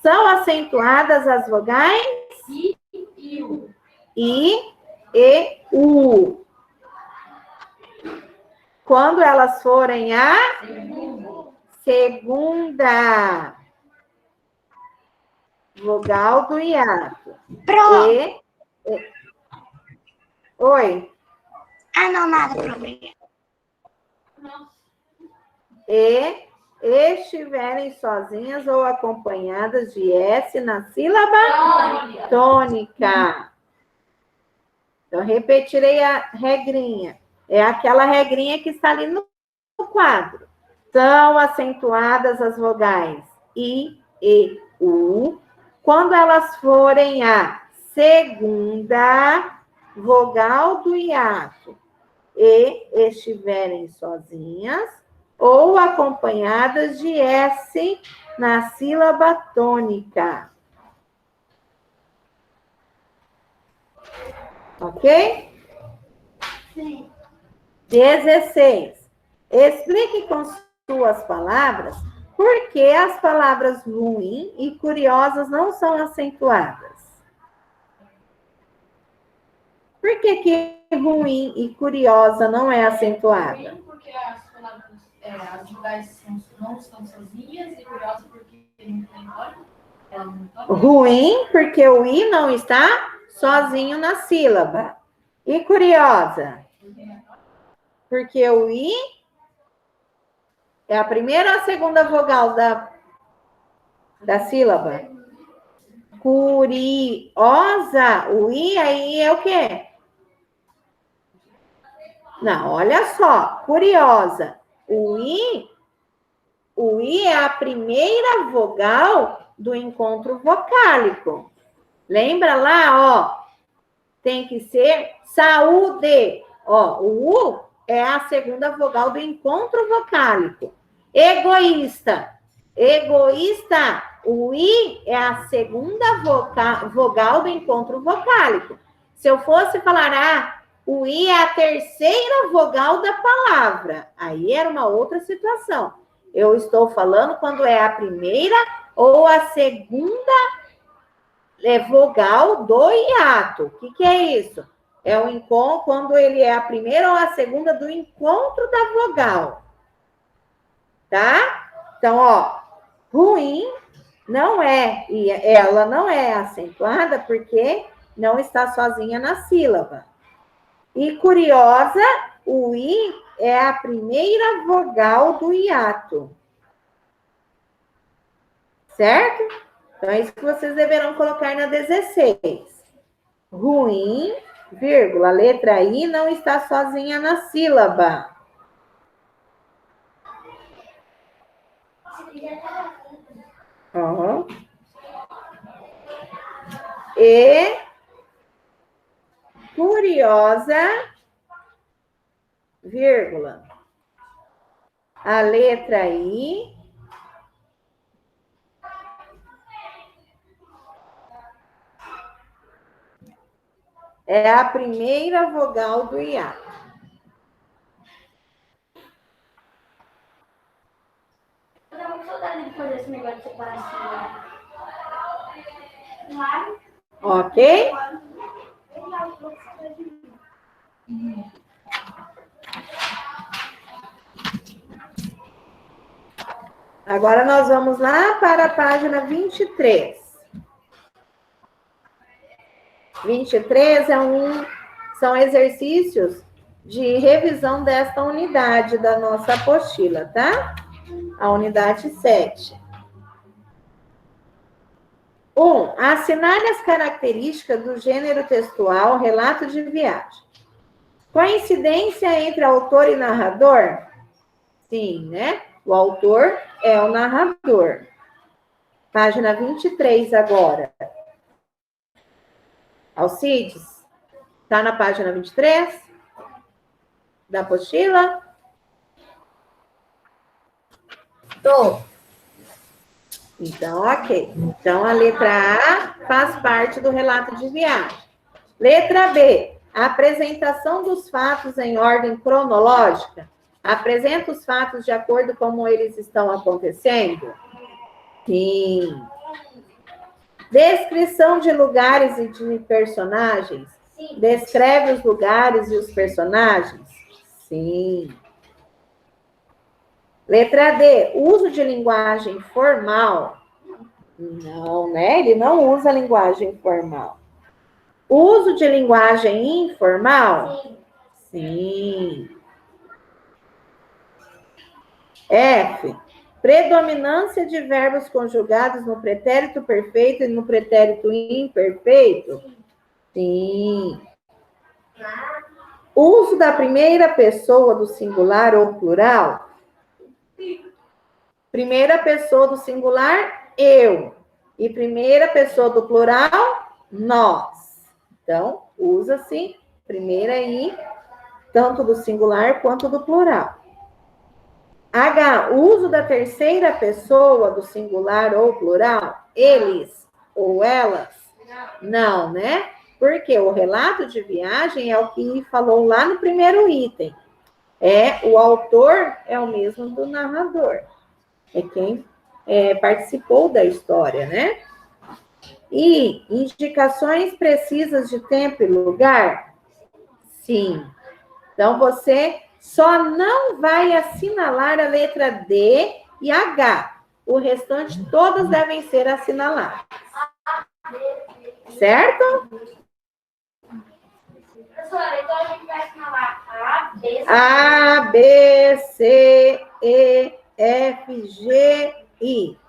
São acentuadas as vogais I e U. I e U. Quando elas forem a segunda vogal do hiato. Oi. Ah, não, nada, problema. E estiverem sozinhas ou acompanhadas de S na sílaba tônica. Então, repetirei a regrinha. É aquela regrinha que está ali no quadro. São acentuadas as vogais I e U quando elas forem a segunda vogal do hiato e estiverem sozinhas ou acompanhadas de S na sílaba tônica. Ok? Sim. 16. Explique com suas palavras por que as palavras ruim e curiosas não são acentuadas. Por que ruim e curiosa não é acentuada? Porque as palavras, as vogais não estão sozinhas, e curiosa porque não tem tônica. Ruim porque o I não está sozinho na sílaba. E curiosa? Porque o I é a primeira ou a segunda vogal da sílaba? Curiosa. O I aí é o quê? Não, olha só. Curiosa. O I é a primeira vogal do encontro vocálico. Lembra lá, ó? Tem que ser saúde. Ó, o U é a segunda vogal do encontro vocálico. Egoísta. Egoísta. O I é a segunda vogal do encontro vocálico. Se eu fosse falar, o I é a terceira vogal da palavra, aí era uma outra situação. Eu estou falando quando é a primeira ou a segunda vogal do hiato. O que é isso? É o encontro, quando ele é a primeira ou a segunda do encontro da vogal. Tá? Então, ó, ruim não é, e ela não é acentuada porque não está sozinha na sílaba. E curiosa, o I é a primeira vogal do hiato. Certo? Então, é isso que vocês deverão colocar na 16. Ruim, vírgula, letra I não está sozinha na sílaba. Uhum. E curiosa, vírgula, a letra I é a primeira vogal do hiato. Eu tava com saudade de fazer esse negócio de separação. Ok? Agora nós vamos lá para a página 23. 23 são exercícios de revisão desta unidade da nossa apostila, tá? A unidade 7. 1. Assinale as características do gênero textual relato de viagem. Coincidência entre autor e narrador? Sim, né? O autor é o narrador. Página 23 agora. Alcides, está na página 23 da apostila? Tô. Então, ok. Então, a letra A faz parte do relato de viagem. Letra B, a apresentação dos fatos em ordem cronológica. Apresenta os fatos de acordo com como eles estão acontecendo? Sim. Descrição de lugares e de personagens. Sim. Descreve os lugares e os personagens? Sim. Letra D, uso de linguagem formal. Não, né? Ele não usa linguagem formal. Uso de linguagem informal? Sim. Sim. F, predominância de verbos conjugados no pretérito perfeito e no pretérito imperfeito? Sim. Uso da primeira pessoa do singular ou plural? Primeira pessoa do singular, eu. E primeira pessoa do plural, nós. Então, usa-se primeira e tanto do singular quanto do plural. H, uso da terceira pessoa do singular ou plural, eles ou elas? Não, né? Porque o relato de viagem é o que falou lá no primeiro item. O autor é o mesmo do narrador. É quem participou da história, né? E indicações precisas de tempo e lugar? Sim. Então, você só não vai assinalar a letra D e H. O restante, todas devem ser assinaladas. Certo? Professora, então a gente vai assinalar A, B, C, E, F, G, I.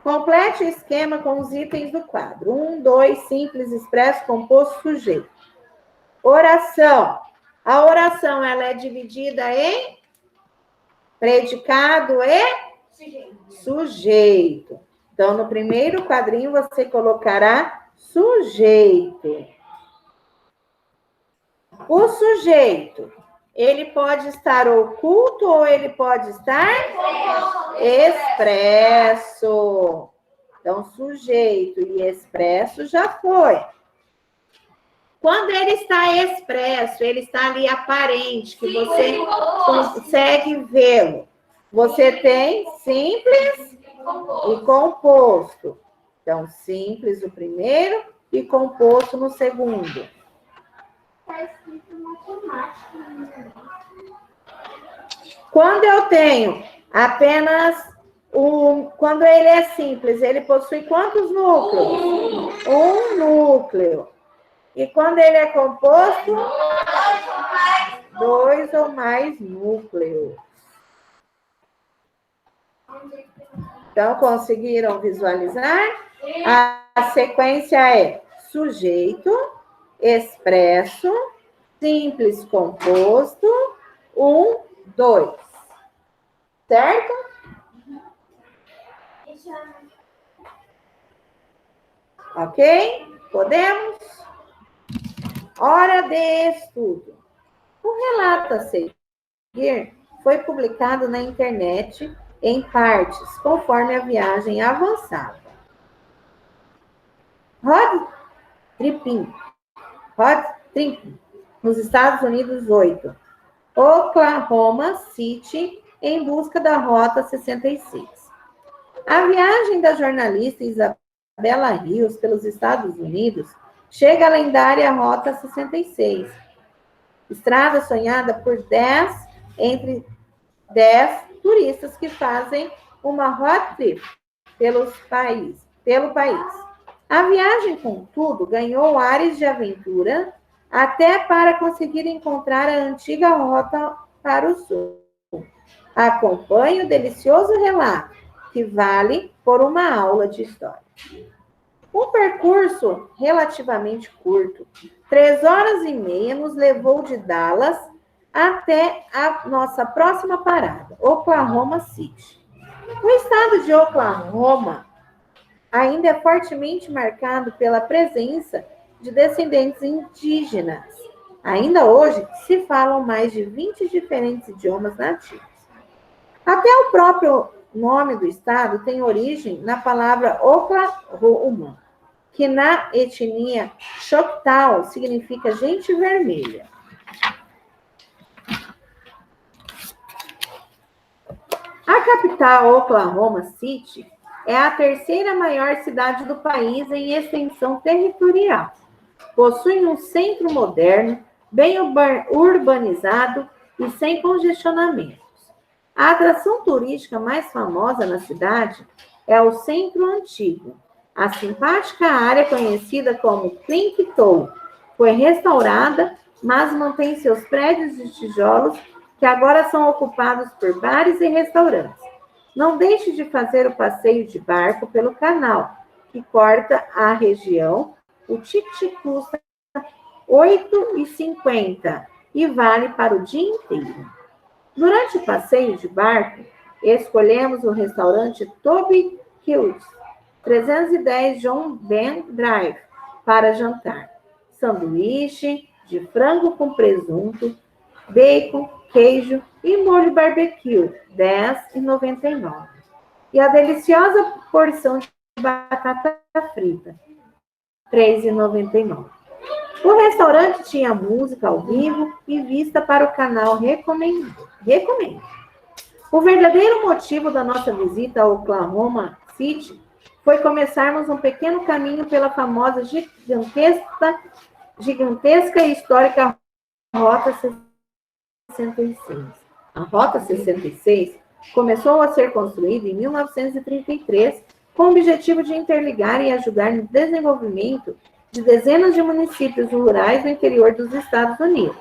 Complete o esquema com os itens do quadro. 1, 2, simples, expresso, composto, sujeito. Oração. A oração, ela é dividida em predicado e sujeito. Então, no primeiro quadrinho, você colocará sujeito. O sujeito, ele pode estar oculto ou ele pode estar expresso. Então, sujeito e expresso já foi. Quando ele está expresso, ele está ali aparente, que você consegue vê-lo. Você tem simples e composto. Então, simples o primeiro e composto no segundo. Está escrito matemática. Quando eu tenho apenas quando ele é simples, ele possui quantos núcleos? Um núcleo. E quando ele é composto? 2 ou mais núcleos. Então, conseguiram visualizar? A sequência é sujeito, expresso, simples, composto, 1, 2. Certo? Ok? Podemos? Hora de estudo. O relato a seguir foi publicado na internet em partes, conforme a viagem avançava. Rod Trippin, nos Estados Unidos, 8. Oklahoma City, em busca da Rota 66. A viagem da jornalista Isabela Rios pelos Estados Unidos chega à lendária Rota 66. Estrada sonhada por 10 entre 10 turistas que fazem uma road trip pelo país. A viagem, contudo, ganhou ares de aventura até para conseguir encontrar a antiga rota para o sul. Acompanhe o delicioso relato, que vale por uma aula de história. Um percurso relativamente curto, 3 horas e meia, nos levou de Dallas até a nossa próxima parada, Oklahoma City. O estado de Oklahoma ainda é fortemente marcado pela presença de descendentes indígenas. Ainda hoje, se falam mais de 20 diferentes idiomas nativos. Até o próprio nome do estado tem origem na palavra Oklahoma, que na etnia Choctaw significa gente vermelha. A capital, Oklahoma City, é a terceira maior cidade do país em extensão territorial. Possui um centro moderno, bem urbanizado e sem congestionamentos. A atração turística mais famosa na cidade é o Centro Antigo. A simpática área conhecida como Clinton foi restaurada, mas mantém seus prédios de tijolos que agora são ocupados por bares e restaurantes. Não deixe de fazer o passeio de barco pelo canal, que corta a região. O ticket custa R$ 8,50 e vale para o dia inteiro. Durante o passeio de barco, escolhemos o restaurante Toby Hills, 310 John Ben Drive, para jantar. Sanduíche de frango com presunto, bacon, queijo e molho barbecue, R$ 10,99. E a deliciosa porção de batata frita, R$ 3,99. O restaurante tinha música ao vivo e vista para o canal Recomendo. O verdadeiro motivo da nossa visita a Oklahoma City foi começarmos um pequeno caminho pela famosa, gigantesca e histórica Rota 66. A Rota 66 começou a ser construída em 1933 com o objetivo de interligar e ajudar no desenvolvimento de dezenas de municípios rurais do interior dos Estados Unidos.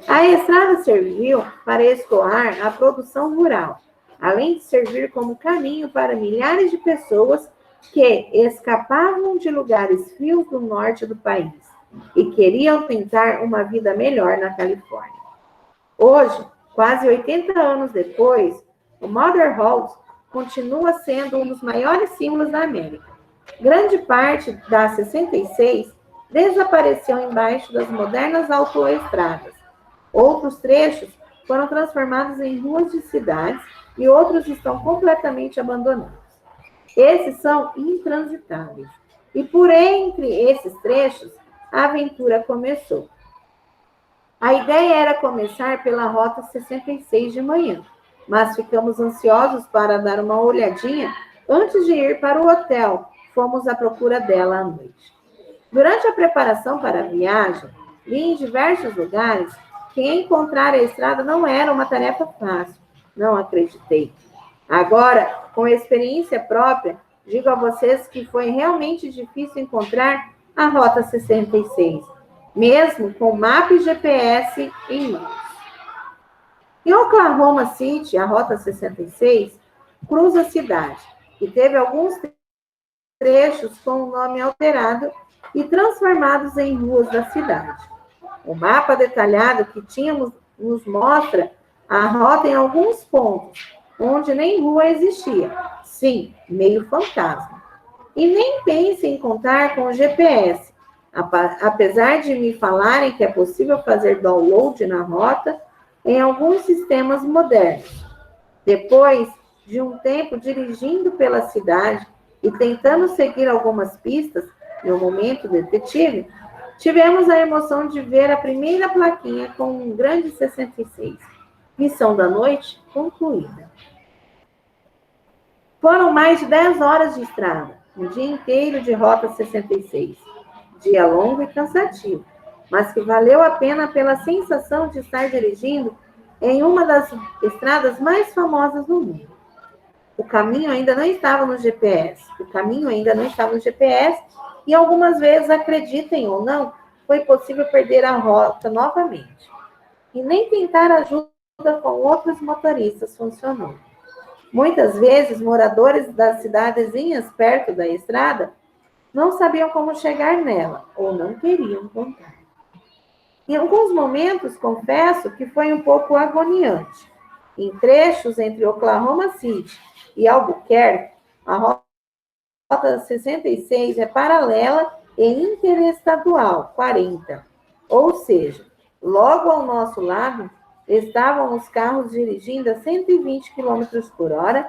A estrada serviu para escoar a produção rural, além de servir como caminho para milhares de pessoas que escapavam de lugares frios do norte do país e queriam tentar uma vida melhor na Califórnia. Hoje, quase 80 anos depois, o Mother House continua sendo um dos maiores símbolos da América. Grande parte da 66 desapareceu embaixo das modernas autoestradas. Outros trechos foram transformados em ruas de cidades e outros estão completamente abandonados. Esses são intransitáveis. E por entre esses trechos, a aventura começou. A ideia era começar pela Rota 66 de manhã, mas ficamos ansiosos para dar uma olhadinha antes de ir para o hotel. Fomos à procura dela à noite. Durante a preparação para a viagem, li em diversos lugares que encontrar a estrada não era uma tarefa fácil. Não acreditei. Agora, com experiência própria, digo a vocês que foi realmente difícil encontrar a Rota 66, mesmo com mapa e GPS em mãos. Em Oklahoma City, a Rota 66 cruza a cidade e teve alguns trechos com o nome alterado e transformados em ruas da cidade. O mapa detalhado que tínhamos nos mostra a rota em alguns pontos, onde nem rua existia. Sim, meio fantasma. E nem pense em contar com o GPS. Apesar de me falarem que é possível fazer download na rota em alguns sistemas modernos. Depois de um tempo dirigindo pela cidade e tentando seguir algumas pistas, no momento detetive, tivemos a emoção de ver a primeira plaquinha com um grande 66. Missão da noite concluída. Foram mais de 10 horas de estrada, um dia inteiro de Rota 66. Dia longo e cansativo, mas que valeu a pena pela sensação de estar dirigindo em uma das estradas mais famosas do mundo. O caminho ainda não estava no GPS. E algumas vezes, acreditem ou não, foi possível perder a rota novamente. E nem tentar ajuda com outros motoristas funcionou. Muitas vezes, moradores das cidadezinhas perto da estrada não sabiam como chegar nela, ou não queriam contar. Em alguns momentos, confesso que foi um pouco agoniante. Em trechos entre Oklahoma City e Albuquerque, a Rota 66 é paralela e interestadual 40. Ou seja, logo ao nosso lado estavam os carros dirigindo a 120 km por hora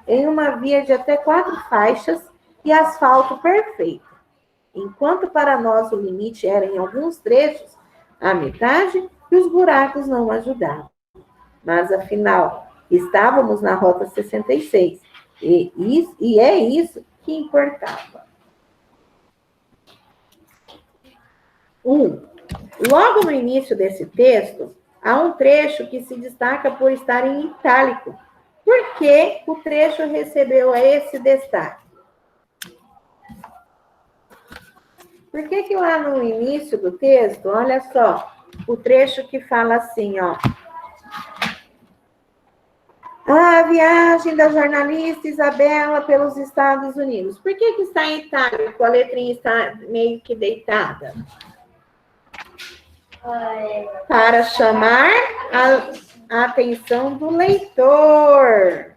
em uma via de até 4 faixas e asfalto perfeito. Enquanto para nós o limite era em alguns trechos a metade e os buracos não ajudavam. Mas afinal, estávamos na Rota 66 e é isso que importava. Logo no início desse texto, há um trecho que se destaca por estar em itálico. Por que o trecho recebeu esse destaque? Por que lá no início do texto, olha só, o trecho que fala assim, ó. A viagem da jornalista Isabela pelos Estados Unidos. Por que está em itálico? A letrinha está meio que deitada. Para chamar a atenção do leitor.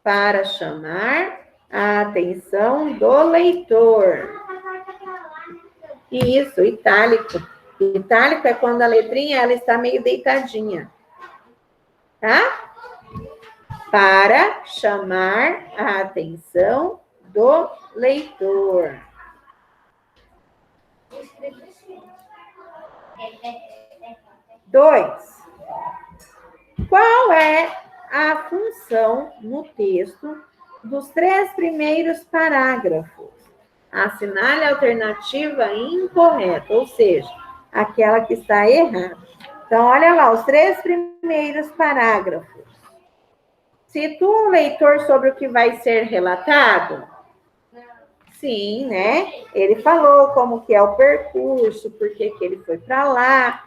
Para chamar a atenção do leitor. Isso, itálico. Itálico é quando a letrinha ela está meio deitadinha. Tá? Para chamar a atenção do leitor. Dois. Qual é a função no texto dos 3 primeiros parágrafos? Assinale a alternativa incorreta, ou seja, aquela que está errada. Então, olha lá, os 3 primeiros parágrafos. Situa o leitor sobre o que vai ser relatado? Sim, né? Ele falou como que é o percurso, por que ele foi para lá.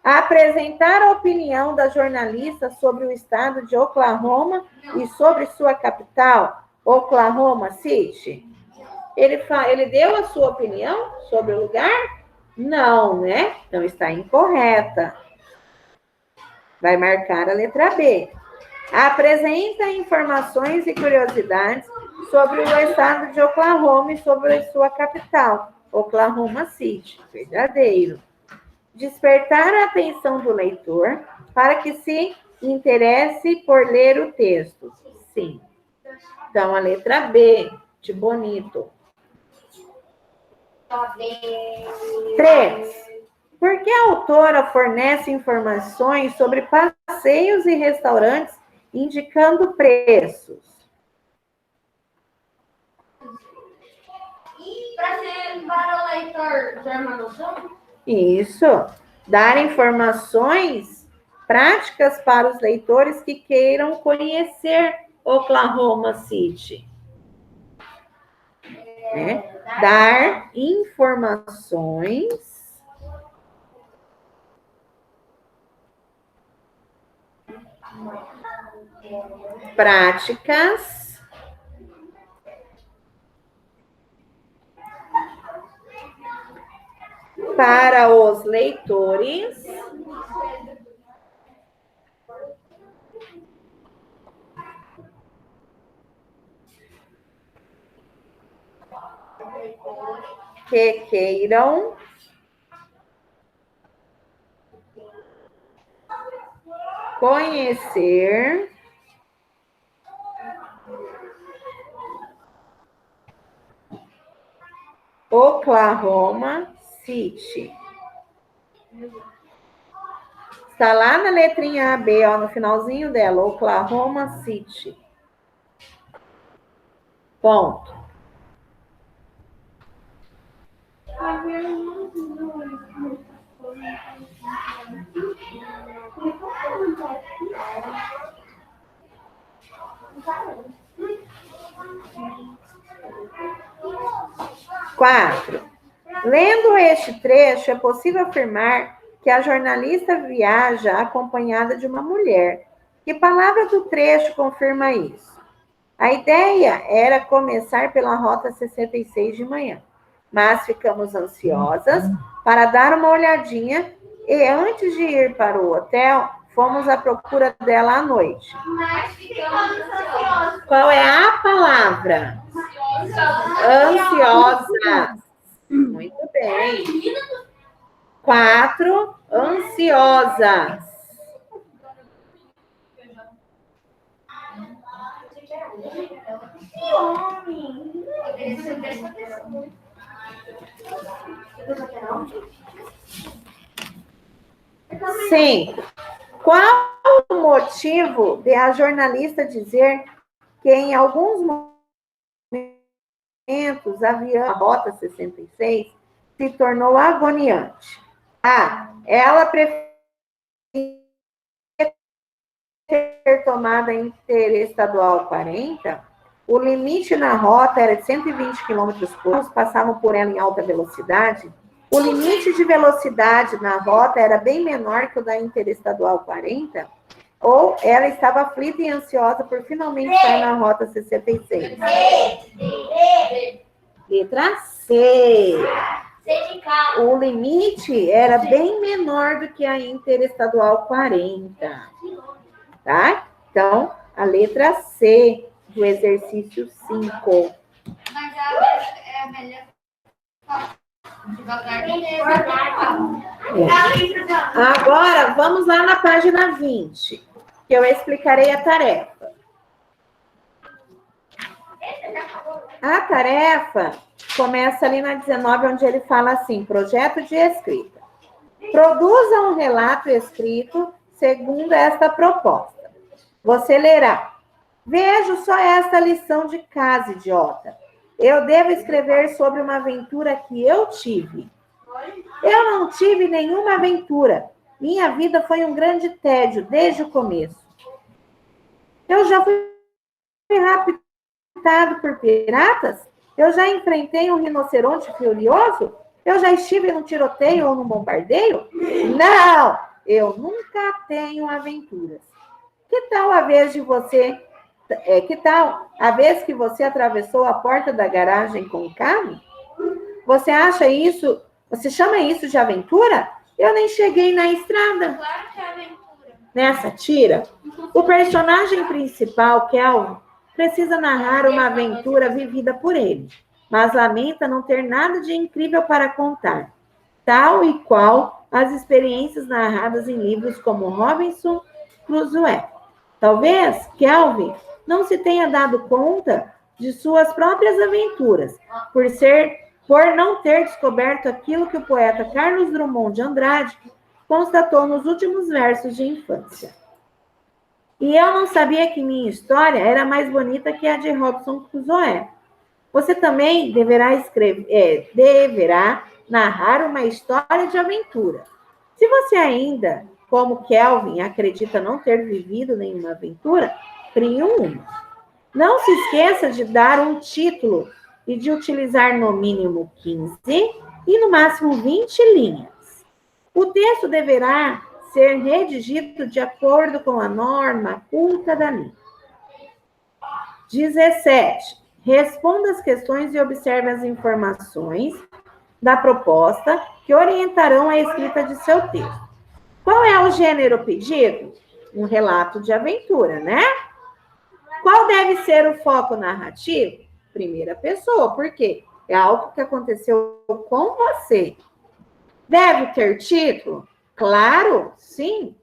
Apresentar a opinião da jornalista sobre o estado de Oklahoma e sobre sua capital, Oklahoma City. Ele deu a sua opinião sobre o lugar? Não, né? Então está incorreta. Vai marcar a letra B. Apresenta informações e curiosidades sobre o estado de Oklahoma e sobre sua capital, Oklahoma City. Verdadeiro. Despertar a atenção do leitor para que se interesse por ler o texto. Sim. Então, a letra B, de bonito. 3. Por que a autora fornece informações sobre passeios e restaurantes indicando preços? Para o leitor ter uma noção? Isso. Dar informações práticas para os leitores que queiram conhecer Oklahoma City. Né? Dar informações práticas para os leitores que queiram conhecer Oklahoma City. Está lá na letrinha B, ó, no finalzinho dela, Oklahoma City. Ponto. Quatro. Lendo este trecho, é possível afirmar que a jornalista viaja acompanhada de uma mulher. Que palavra do trecho confirma isso? A ideia era começar pela Rota 66 de manhã, mas ficamos ansiosas para dar uma olhadinha e antes de ir para o hotel, fomos à procura dela à noite. Mas ficamos ansiosos. Qual é a palavra? Ansiosa. Muito bem. 4, ansiosas. Que homem! Sim. Qual o motivo de a jornalista dizer que em alguns momentos a Rota 66 se tornou agoniante? A. Ela preferia ter tomado a Interestadual 40. O limite na rota era de 120 km por hora, passavam por ela em alta velocidade. O limite de velocidade na rota era bem menor que o da Interestadual 40, ou ela estava aflita e ansiosa por finalmente estar na Rota 66? Letra C. O limite era bem menor do que a Interestadual 40. Tá? Então, a letra C do exercício 5. Mas é melhor devagar. Agora, vamos lá na página 20, que eu explicarei a tarefa. A tarefa começa ali na 19, onde ele fala assim, projeto de escrita. Produza um relato escrito segundo esta proposta. Você lerá. Vejo só esta lição de casa, idiota. Eu devo escrever sobre uma aventura que eu tive. Eu não tive nenhuma aventura. Minha vida foi um grande tédio desde o começo. Eu já fui raptado por piratas? Eu já enfrentei um rinoceronte furioso? Eu já estive num tiroteio ou num bombardeio? Não! Eu nunca tenho aventuras. Que tal a vez que você atravessou a porta da garagem com o carro? Você chama isso de aventura? Eu nem cheguei na estrada. Claro que é aventura. Nessa tira, o personagem principal, Kelvin, precisa narrar uma aventura vivida por ele, mas lamenta não ter nada de incrível para contar, tal e qual as experiências narradas em livros como Robinson Crusoe. Talvez Kelvin não se tenha dado conta de suas próprias aventuras, por não ter descoberto aquilo que o poeta Carlos Drummond de Andrade constatou nos últimos versos de infância. E eu não sabia que minha história era mais bonita que a de Robinson Crusoe. Você também deverá narrar uma história de aventura. Se você ainda, como Kelvin, acredita não ter vivido nenhuma aventura, crie uma. Não se esqueça de dar um título e de utilizar no mínimo 15 e no máximo 20 linhas. O texto deverá ser redigido de acordo com a norma culta da língua. 17. Responda as questões e observe as informações da proposta que orientarão a escrita de seu texto. Qual é o gênero pedido? Um relato de aventura, né? Qual deve ser o foco narrativo? Primeira pessoa, por quê? É algo que aconteceu com você. Deve ter título? Claro, sim.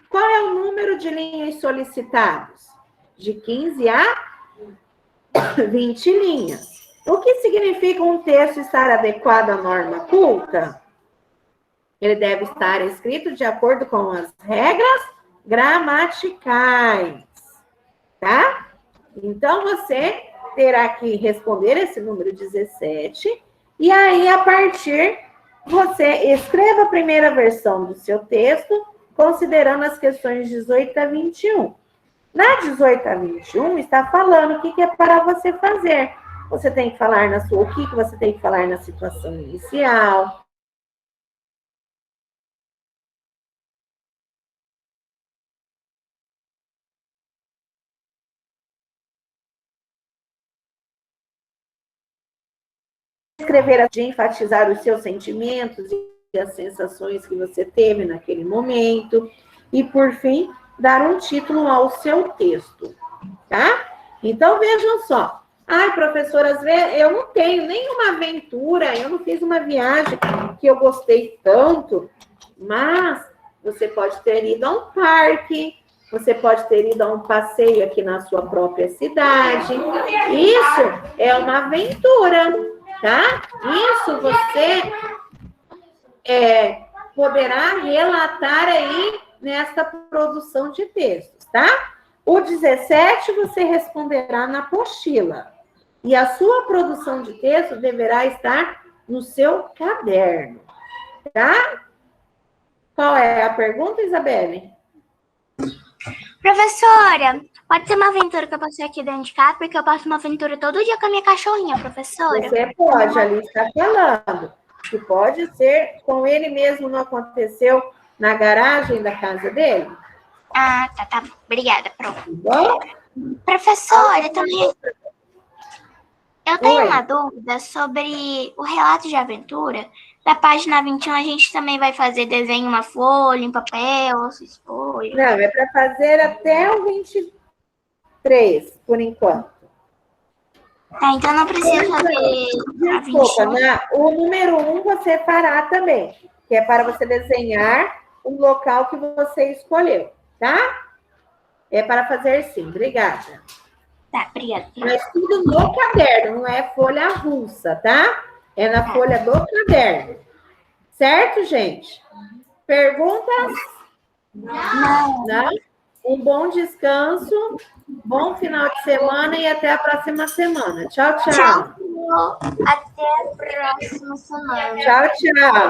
Qual é o número de linhas solicitados? De 15 a 20 linhas. O que significa um texto estar adequado à norma culta? Ele deve estar escrito de acordo com as regras gramaticais, tá? Então, você terá que responder esse número 17, e aí, a partir você escreva a primeira versão do seu texto, considerando as questões 18 a 21. Na 18 a 21, está falando o que é para você fazer. Você tem que falar o que você tem que falar na situação inicial. Escrever de enfatizar os seus sentimentos e as sensações que você teve naquele momento. E, por fim, dar um título ao seu texto, tá? Então, vejam só. Ai, professora, às vezes eu não tenho nenhuma aventura, eu não fiz uma viagem que eu gostei tanto, mas você pode ter ido a um parque, você pode ter ido a um passeio aqui na sua própria cidade. Isso é uma aventura, tá? Isso você poderá relatar aí nesta produção de textos, tá? O 17 você responderá na apostila. E a sua produção de texto deverá estar no seu caderno, tá? Qual é a pergunta, Isabelle? Professora, pode ser uma aventura que eu passei aqui dentro de casa, porque eu passo uma aventura todo dia com a minha cachorrinha, professora. Você pode, ali está falando. Que pode ser, com ele mesmo não aconteceu na garagem da casa dele? Ah, tá. Obrigada, prof. Bom? Professora, eu tenho Oi. uma dúvida sobre o relato de aventura. Da página 21, a gente também vai fazer desenho em uma folha, em papel, essas folhas. Não, é para fazer até o 23, por enquanto. Tá, então não precisa fazer a Desculpa, 21. o número 1 você fará também, que é para você desenhar o local que você escolheu, tá? É para fazer sim, obrigada. Tá, obrigada. Mas tudo no caderno, não é folha russa, tá? É na folha do caderno. Certo, gente? Perguntas? Não? Um bom descanso, bom final de semana e até a próxima semana. Tchau, tchau. Até a próxima semana. Tchau, tchau.